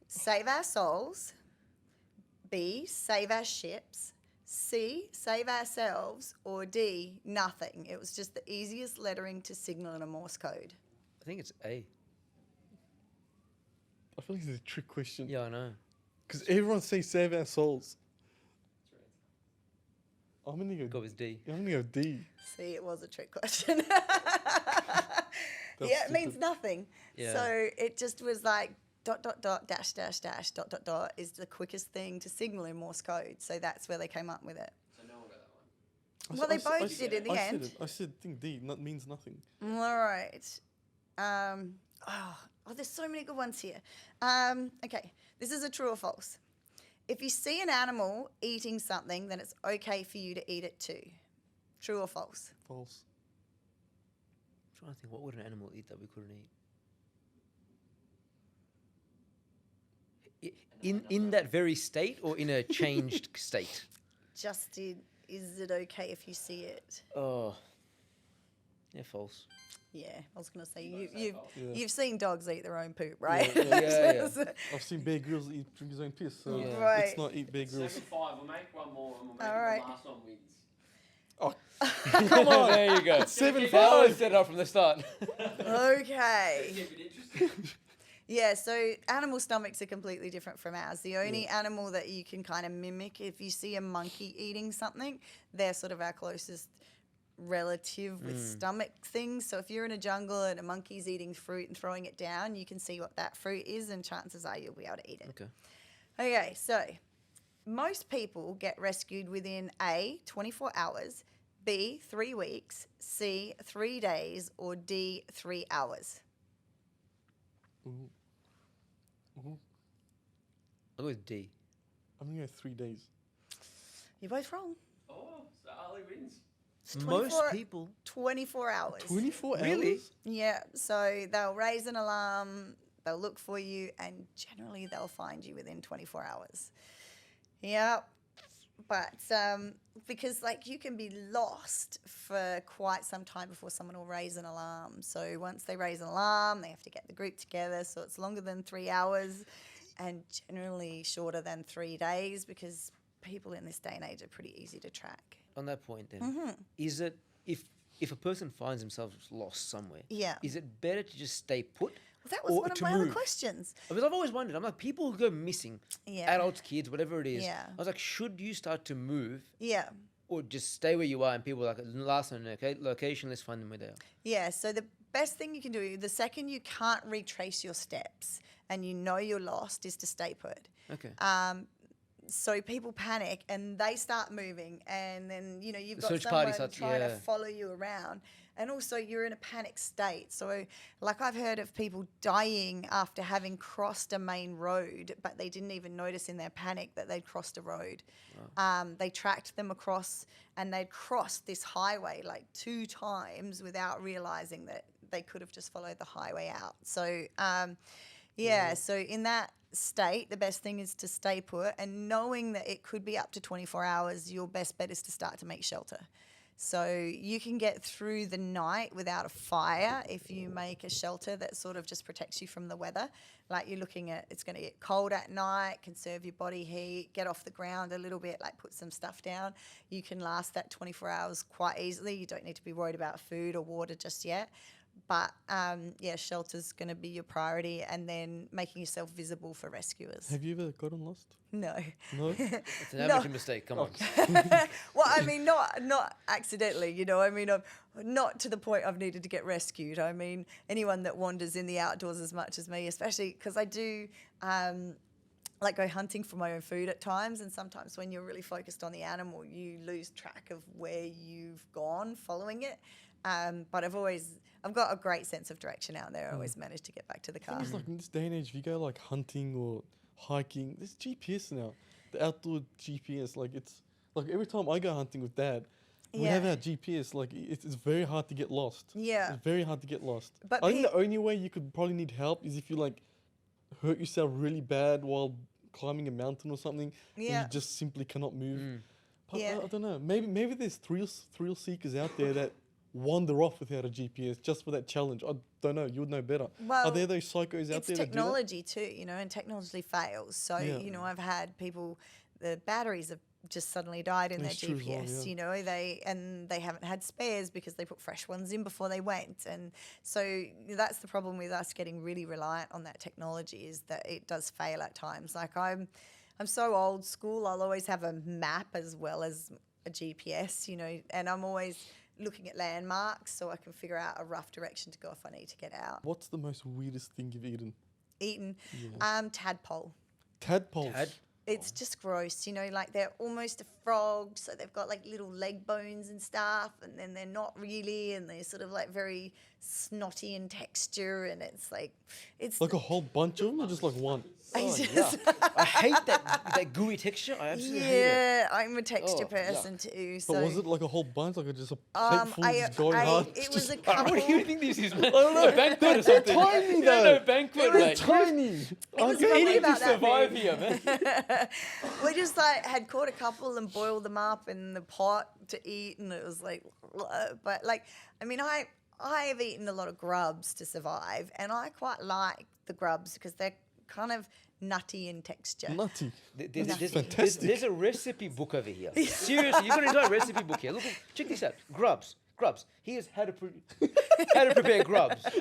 Save Our Souls, B, Save Our Ships, C, Save Ourselves, or D, nothing. It was just the easiest lettering to signal in a Morse code. I think it's A. I feel like it's a trick question. Yeah, I know. Because everyone says save our souls. I'm gonna Go go. with D. I'm gonna go D. See, it was a trick question. That's Yeah, it means stupid. nothing. Yeah. So it just was like ... dash is the quickest thing to signal in Morse code. So that's where they came up with it. So no one got that one. Well, they I both said- did in the I said end. it. I said think D. Not means nothing. All right. There's so many good ones here. Okay, this is a true or false. If you see an animal eating something, then it's okay for you to eat it too. True or false? False. I'm trying to think, what would an animal eat that we couldn't eat? In that very state or in a changed state? Justin, is it okay if you see it? Oh, yeah, false. Yeah, I was going to say, Both say you've, false. Yeah. you've seen dogs eat their own poop, right? Yeah. I've seen Bear Grylls drink his own piss, so Yeah. Right. let's not eat Bear So Grylls. 5, we'll make one more and we'll make All it right. the last one wins. Oh, Come on, there you go. 7-5. That was set up from the start. Okay. Keep it interesting. Yeah, so animal stomachs are completely different from ours. The only animal that you can kind of mimic, if you see a monkey eating something, they're sort of our closest relative with stomach things. So if you're in a jungle and a monkey's eating fruit and throwing it down, you can see what that fruit is and chances are you'll be able to eat it. Okay. Okay, so most people get rescued within A, 24 hours, B, 3 weeks, C, 3 days, or D, 3 hours. I'll go with D. I'm gonna go 3 days. You're both wrong. Oh, so Ali wins. It's Most 24 people. 24 hours. 24 Really? hours? Yeah, so they'll raise an alarm, they'll look for you, and generally they'll find you within 24 hours. Yep. But because like you can be lost for quite some time before someone will raise an alarm. So once they raise an alarm, they have to get the group together. So it's longer than 3 hours and generally shorter than 3 days because people in this day and age are pretty easy to track. On that point, then, Mm-hmm. is it if a person finds themselves lost somewhere? Yeah. Is it better to just stay put? Well, that was or one of to my other move? questions. Because I've always wondered. I'm like, people who go missing, Yeah. adults, kids, whatever it is. Yeah. I was like, should you start to move Yeah. or just stay where you are? And people are like, last on location, let's find them where they are. Yeah, so the best thing you can do, the second you can't retrace your steps and you know you're lost, is to stay put. Okay. So people panic and they start moving, and then you've The got search party someone starts- trying to yeah. follow you around, and also you're in a panic state. So like I've heard of people dying after having crossed a main road, but they didn't even notice in their panic that they'd crossed a road. They tracked them across, and they'd crossed this highway like 2 times without realizing that they could have just followed the highway out. So so in that state, the best thing is to stay put, and knowing that it could be up to 24 hours, your best bet is to start to make shelter. So you can get through the night without a fire if you make a shelter that sort of just protects you from the weather. Like you're looking at, it's going to get cold at night, conserve your body heat, get off the ground a little bit, like put some stuff down. You can last that 24 hours quite easily. You don't need to be worried about food or water just yet. But shelter's going to be your priority, and then making yourself visible for rescuers. Have you ever gotten lost? No. No? It's an amateur mistake. Come on. Well, I mean, not accidentally, I mean, not to the point I've needed to get rescued. I mean, anyone that wanders in the outdoors as much as me, especially because I do like go hunting for my own food at times, and sometimes when you're really focused on the animal, you lose track of where you've gone following it. But I've got a great sense of direction out there. I always manage to get back to the car. It's like in this day and age, if you go like hunting or hiking, there's GPS now. The outdoor GPS, like it's like every time I go hunting with Dad, we have our GPS. Like it's very hard to get lost. Yeah. It's very hard to get lost. But I think the only way you could probably need help is if you like hurt yourself really bad while climbing a mountain or something, and Yeah. you just simply cannot move. But Yeah. I don't know. Maybe there's thrill seekers out there that wander off without a GPS just for that challenge. I don't know. You would know better. Well, are there those psychos out it's there technology too, and technology fails. So, Yeah. I've had people, the batteries have just suddenly died in That's their true as well, GPS, yeah. they haven't had spares because they put fresh ones in before they went. And so that's the problem with us getting really reliant on that technology, is that it does fail at times. Like I'm so old school, I'll always have a map as well as a GPS, and I'm always looking at landmarks so I can figure out a rough direction to go if I need to get out. What's the most weirdest thing you've eaten? Tadpole. Tadpoles. It's just gross, like they're almost a frog, so they've got like little leg bones and stuff, and then they're not really, and they're sort of like very snotty in texture, and it's Like a whole bunch of them or just like one? I Oh, just- yuck. I hate that gooey texture. I absolutely hate it. yeah, I'm a texture Oh, person too. So But was it like a whole bunch, like just a plateful just going hard? it was a What couple. do you think this is, man? don't know. A banquet or something? tiny, No, though. banquet, was mate. Tiny. was You're probably eating to about that survive big. here, man. We just had caught a couple and boiled them up in the pot to eat, and it was but I mean, I've eaten a lot of grubs to survive, and I quite like the grubs because they're kind of nutty in texture. Nutty. There's a recipe book over here. Seriously, you've got an entire recipe book here. Look, check this out. Grubs. Here's how to prepare grubs. I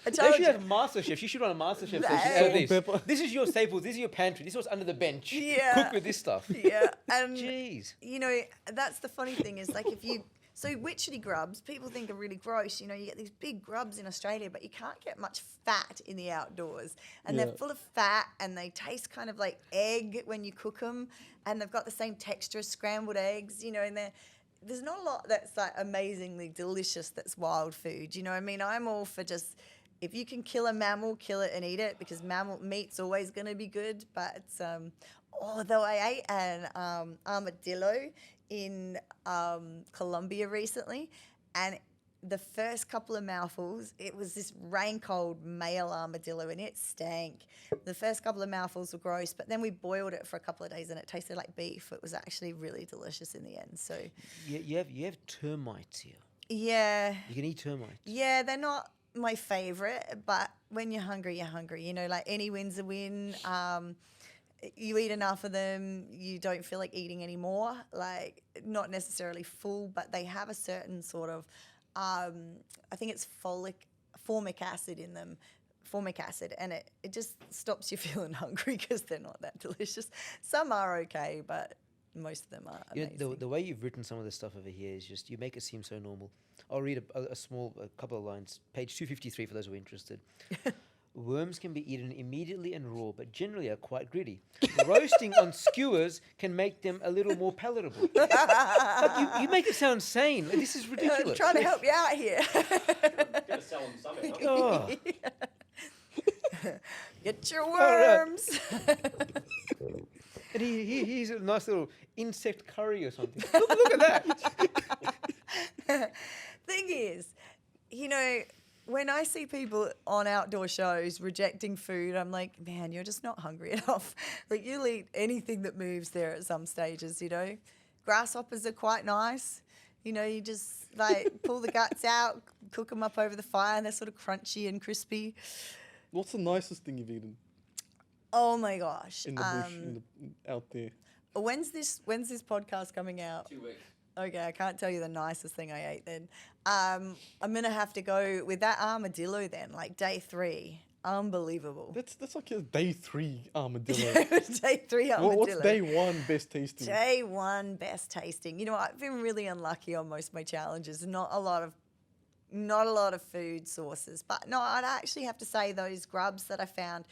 They told should you. have MasterChef. You should run a MasterChef. Nah. So Salt and this. pepper. This is your staples. This is your pantry. This is what's under the bench. Yeah. Cook with this stuff. Yeah, and Jeez. that's the funny thing is so witchetty grubs, people think are really gross. You get these big grubs in Australia, but you can't get much fat in the outdoors. And they're Yeah. full of fat, and they taste kind of like egg when you cook them. And they've got the same texture as scrambled eggs, and there's not a lot that's amazingly delicious that's wild food. I mean, I'm all for just, if you can kill a mammal, kill it and eat it, because mammal meat's always going to be good. But although I ate an armadillo in Colombia recently, and the first couple of mouthfuls, it was this rain-cold male armadillo and it stank. The first couple of mouthfuls were gross, but then we boiled it for a couple of days and it tasted like beef. It was actually really delicious in the end. So You have termites here. yeah, You can eat termites. yeah, they're not my favorite, but when you're hungry, you're hungry. You know, like any win's a win. You eat enough of them, you don't feel like eating anymore. Like, not necessarily full, but they have a certain sort of, I think it's formic acid in them, and it just stops you feeling hungry because they're not that delicious. Some are okay, but most of them are amazing. You know, the way you've written some of the stuff over here is just, you make it seem so normal. I'll read a couple of lines. Page 253 for those who are interested. Worms can be eaten immediately and raw, but generally are quite gritty. Roasting on skewers can make them a little more palatable. Like, you make it sound sane. Like, this is ridiculous. Trying to help you out here. Gonna sell them something. Oh. Get your worms. And he's a nice little insect curry or something. Look at that. Thing is, you know, when I see people on outdoor shows rejecting food, I'm like, man, you're just not hungry enough. Like, you'll eat anything that moves there at some stages, you know. Grasshoppers are quite nice. You know, you just, like, pull the guts out, cook them up over the fire, and they're sort of crunchy and crispy. What's the nicest thing you've eaten Oh, my gosh. in the bush, out there? When's this podcast coming out? 2 weeks. Okay, I can't tell you the nicest thing I ate then. I'm going to have to go with that armadillo then, like day 3. Unbelievable. That's like a day 3 armadillo. Day 3 armadillo. What's day 1 best tasting? Day 1 best tasting. You know, I've been really unlucky on most of my challenges. Not a lot of food sources. But no, I'd actually have to say those grubs that I found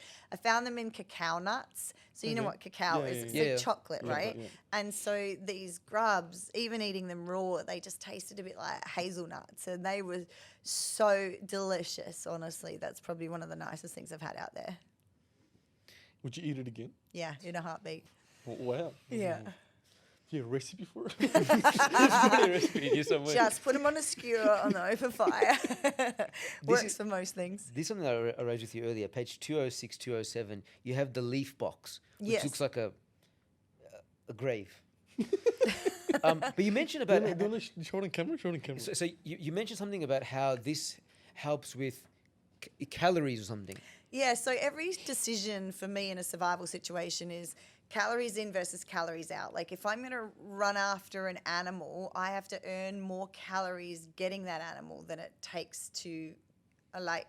them in cacao nuts. So you know what cacao Yeah, is. yeah, It's yeah. like chocolate, Yeah, right? yeah. And so these grubs, even eating them raw, they just tasted a bit like hazelnuts. And they were so delicious, honestly. That's probably one of the nicest things I've had out there. Would you eat it again? Yeah, in a heartbeat. Wow. Yeah. You have a recipe for it? Probably a recipe here somewhere. Just put them on a skewer on the open fire. Works is- for most things. This is something that I raised with you earlier. Page 206, 207. You have the leaf box, which Yes. looks like a grave. But you mentioned about... Do you want to show it on camera? Show it on camera. So you mentioned something about how this helps with calories or something. Yeah, so every decision for me in a survival situation is calories in versus calories out. Like, if I'm going to run after an animal, I have to earn more calories getting that animal than it takes to, I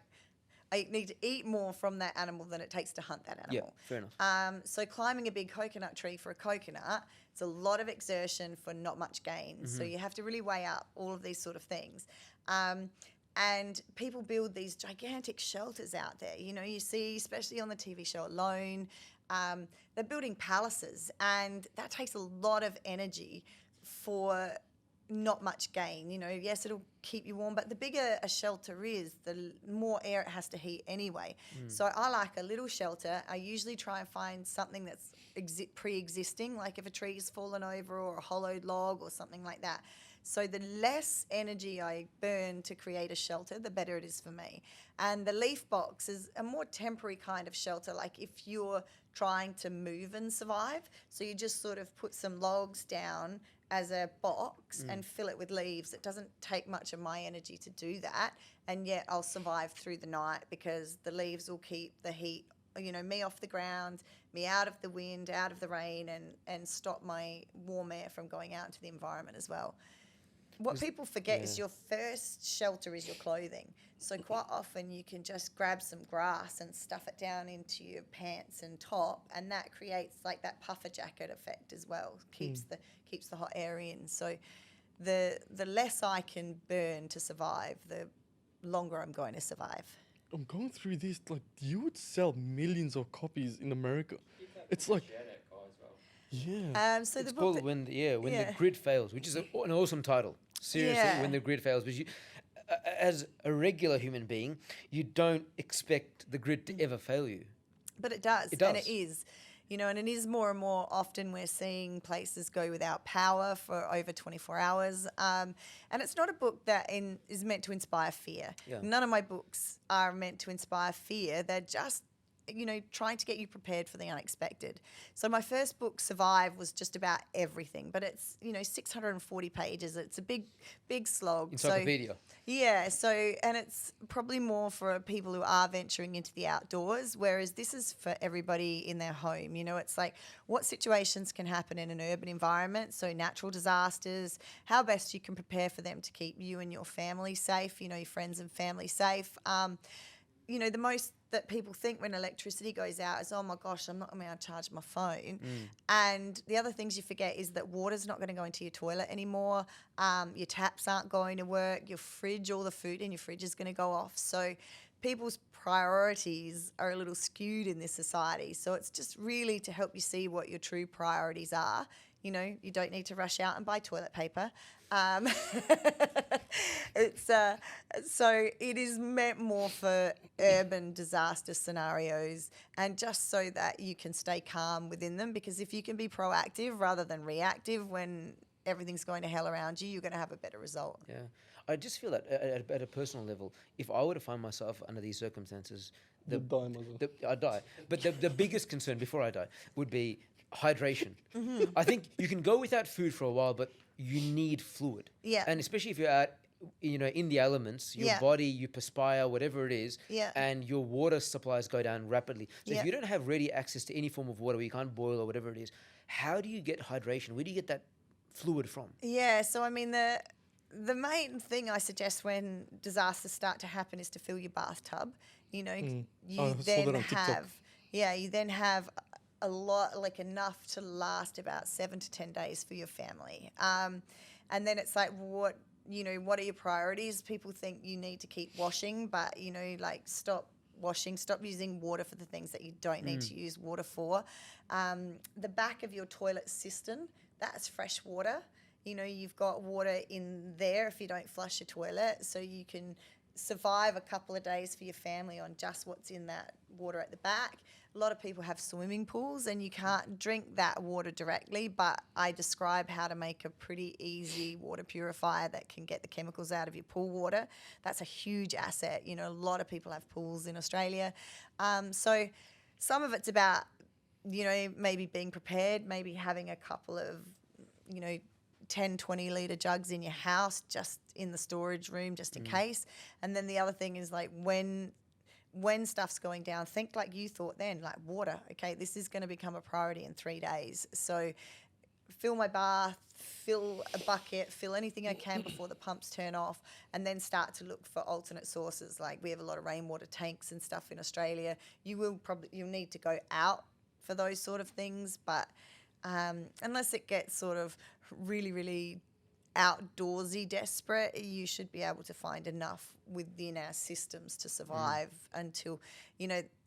need to eat more from that animal than it takes to hunt that Yeah, animal. fair enough. So climbing a big coconut tree for a coconut, it's a lot of exertion for not much gain. So you have to really weigh up all of these sort of things. And people build these gigantic shelters out there. You know, you see, especially on the TV show Alone, they're building palaces, and that takes a lot of energy for not much gain. You know, yes, it'll keep you warm, but the bigger a shelter is, the more air it has to heat anyway. So I like a little shelter. I usually try and find something that's pre-existing, like if a tree's fallen over or a hollowed log or something like that. So the less energy I burn to create a shelter, the better it is for me. And the leaf box is a more temporary kind of shelter, like if you're trying to move and survive. So you just sort of put some logs down as a box and fill it with leaves. It doesn't take much of my energy to do that, and yet I'll survive through the night because the leaves will keep the heat, you know, me off the ground, me out of the wind, out of the rain, and stop my warm air from going out into the environment as well. What people forget is your first shelter is your clothing. So quite often you can just grab some grass and stuff it down into your pants and top, and that creates like that puffer jacket effect as well. Keeps the hot air in. So the less I can burn to survive, the longer I'm going to survive. I'm going through this, like, you would sell millions of copies in America. It's like, Share that guy as well. yeah. So It's the book called When the yeah. Grid Fails, which is an awesome title. Seriously, Yeah. When the Grid Fails. Because you, as a regular human being, you don't expect the grid to ever fail you. But it does, It does. and it is. and it is more and more often we're seeing places go without power for over 24 hours. And it's not a book that is meant to inspire fear. Yeah. None of my books are meant to inspire fear. They're just trying to get you prepared for the unexpected. So my first book, Survive, was just about everything, but it's 640 pages. It's a big slog. Encyclopedia. And it's probably more for people who are venturing into the outdoors, whereas this is for everybody in their home. It's like what situations can happen in an urban environment, so natural disasters, how best you can prepare for them to keep you and your family safe, your friends and family safe. The most that people think when electricity goes out is, oh my gosh, I'm not going to be able to charge my phone. And the other things you forget is that water's not going to go into your toilet anymore. Your taps aren't going to work. Your fridge, all the food in your fridge is going to go off. So people's priorities are a little skewed in this society. So it's just really to help you see what your true priorities are. You don't need to rush out and buy toilet paper. So it is meant more for urban disaster scenarios, and just so that you can stay calm within them, because if you can be proactive rather than reactive when everything's going to hell around you, you're going to have a better result. Yeah. I just feel that at a personal level, if I were to find myself under these circumstances, You'd die, Muzza. I'd die. But the biggest concern before I die would be hydration. I think you can go without food for a while, but you need fluid. Yeah. And especially if you're out, in the elements, your body, you perspire, whatever it is, and your water supplies go down rapidly. So if you don't have ready access to any form of water, where you can't boil or whatever it is, how do you get hydration? Where do you get that fluid from? Yeah, so I mean, the main thing I suggest when disasters start to happen is to fill your bathtub. You then have a lot, like enough to last about 7 to 10 days for your family. And then it's like, what are your priorities? People think you need to keep washing, but, stop washing, stop using water for the things that you don't need to use water for. The back of your toilet cistern, that's fresh water. You've got water in there if you don't flush your toilet, so you can survive a couple of days for your family on just what's in that water at the back. A lot of people have swimming pools and you can't drink that water directly, but I describe how to make a pretty easy water purifier that can get the chemicals out of your pool water. That's a huge asset. A lot of people have pools in Australia. So some of it's about, maybe being prepared, maybe having a couple of, 10, 20 litre jugs in your house, just in the storage room, just in case. And then the other thing is, like, when stuff's going down, think like you thought then, like water. Okay, this is going to become a priority in 3 days. So fill my bath, fill a bucket, fill anything I can before the pumps turn off, and then start to look for alternate sources. Like, we have a lot of rainwater tanks and stuff in Australia. You'll need to go out for those sort of things, but unless it gets sort of really, really outdoorsy desperate, you should be able to find enough within our systems to survive until,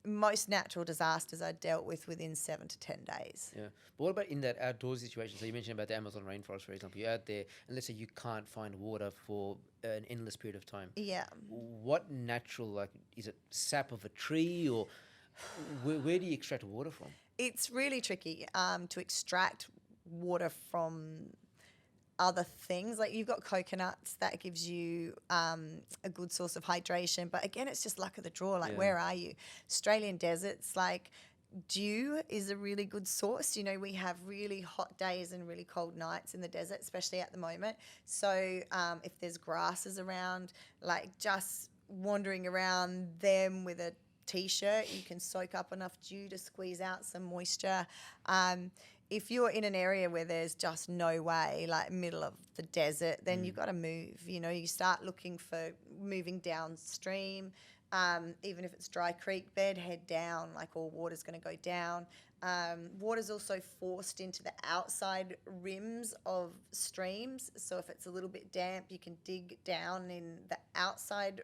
most natural disasters are dealt with within 7 to 10 days. Yeah. But what about in that outdoor situation? So you mentioned about the Amazon rainforest, for example. You're out there and let's say you can't find water for an endless period of time. Yeah. What natural, is it sap of a tree, or where do you extract water from? It's really tricky to extract water from other things. Like, you've got coconuts, that gives you a good source of hydration. But again, it's just luck of the draw. Like, where are you? Australian deserts, like, dew is a really good source. We have really hot days and really cold nights in the desert, especially at the moment. So if there's grasses around, like, just wandering around them with a T-shirt, you can soak up enough dew to squeeze out some moisture. If you're in an area where there's just no way, like middle of the desert, then you've got to move. You start looking for moving downstream. Even if it's dry creek bed, head down, like all water's going to go down. Water's also forced into the outside rims of streams. So if it's a little bit damp, you can dig down in the outside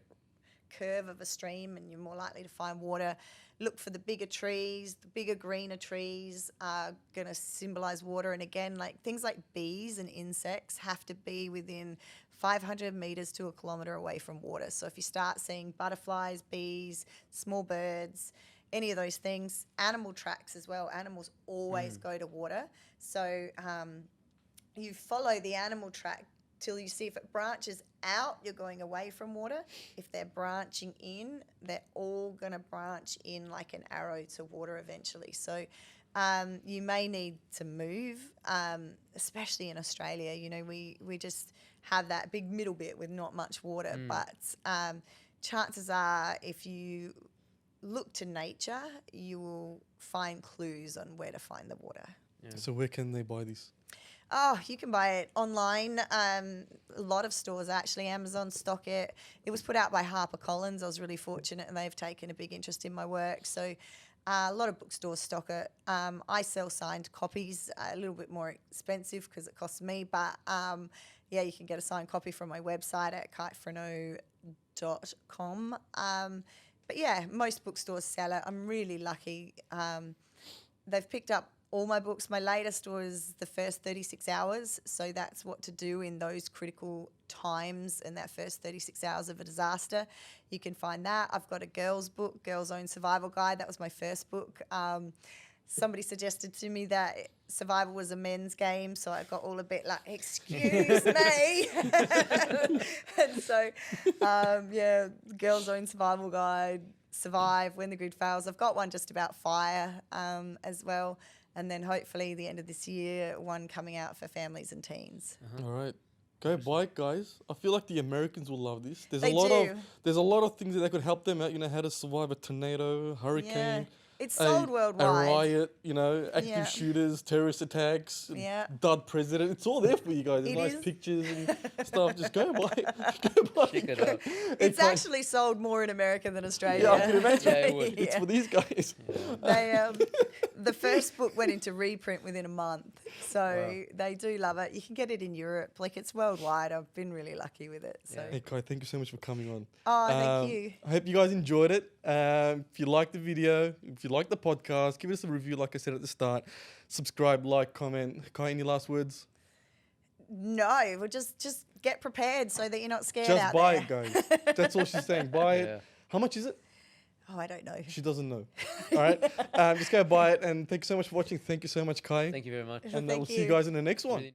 curve of a stream and you're more likely to find water. Look for the bigger trees. The bigger, greener trees are going to symbolise water. And again, like, things like bees and insects have to be within 500 metres to a kilometre away from water. So if you start seeing butterflies, bees, small birds, any of those things. Animal tracks as well. Animals always go to water. So you follow the animal track till you see if it branches out, you're going away from water. If they're branching in, they're all going to branch in like an arrow to water eventually. So you may need to move, especially in Australia. You know, we just have that big middle bit with not much water. But chances are, if you look to nature, you will find clues on where to find the water. So where can they buy this? Oh, you can buy it online. A lot of stores actually. Amazon stock it. It was put out by HarperCollins. I was really fortunate, and they've taken a big interest in my work. So a lot of bookstores stock it. I sell signed copies, a little bit more expensive because it costs me. But yeah, you can get a signed copy from my website at kitefurneaux.com. But yeah, most bookstores sell it. I'm really lucky. They've picked up all my books. My latest was The First 36 Hours. So that's what to do in those critical times and that first 36 hours of a disaster. You can find that. I've got a girls book, Girls' Own Survival Guide. That was my first book. Somebody suggested to me that survival was a men's game, so I got all a bit like, excuse me. And so, yeah, Girls' Own Survival Guide, Survive, When the Grid Fails. I've got one just about fire as well. And then hopefully the end of this year, one coming out for families and teens. All right. Go buy it, guys. I feel like the Americans will love this. There's They a lot do. of there's a lot of things that could help them out. You know, how to survive a tornado, hurricane, It's sold a worldwide. riot. You know, active Yeah. shooters, terrorist attacks, Yeah. dud president. It's all there for you guys. There's It nice is. pictures and stuff. Just go buy it. Go buy Check it it. out. It's actually sold more in America than Australia. Yeah, I can imagine. Yeah, it would. It's Yeah. for these guys. They, the first book went into reprint within a month, so they do love it. You can get it in Europe, like it's worldwide. I've been really lucky with it. So, Hey Kai, thank you so much for coming on. oh, thank you. I hope you guys enjoyed it. If you liked the video, if you liked the podcast, give us a review like I said at the start. Subscribe, like, comment. Kai, any last words? No, well, just get prepared so that you're not scared Just out buy there. it, guys. That's all she's saying. Buy Yeah. it. How much is it? Oh, I don't know. She doesn't know. All right. Just go buy it. And thank you so much for watching. Thank you so much, Kai. Thank you very much. And Thank we'll see you you. guys in the next one. Really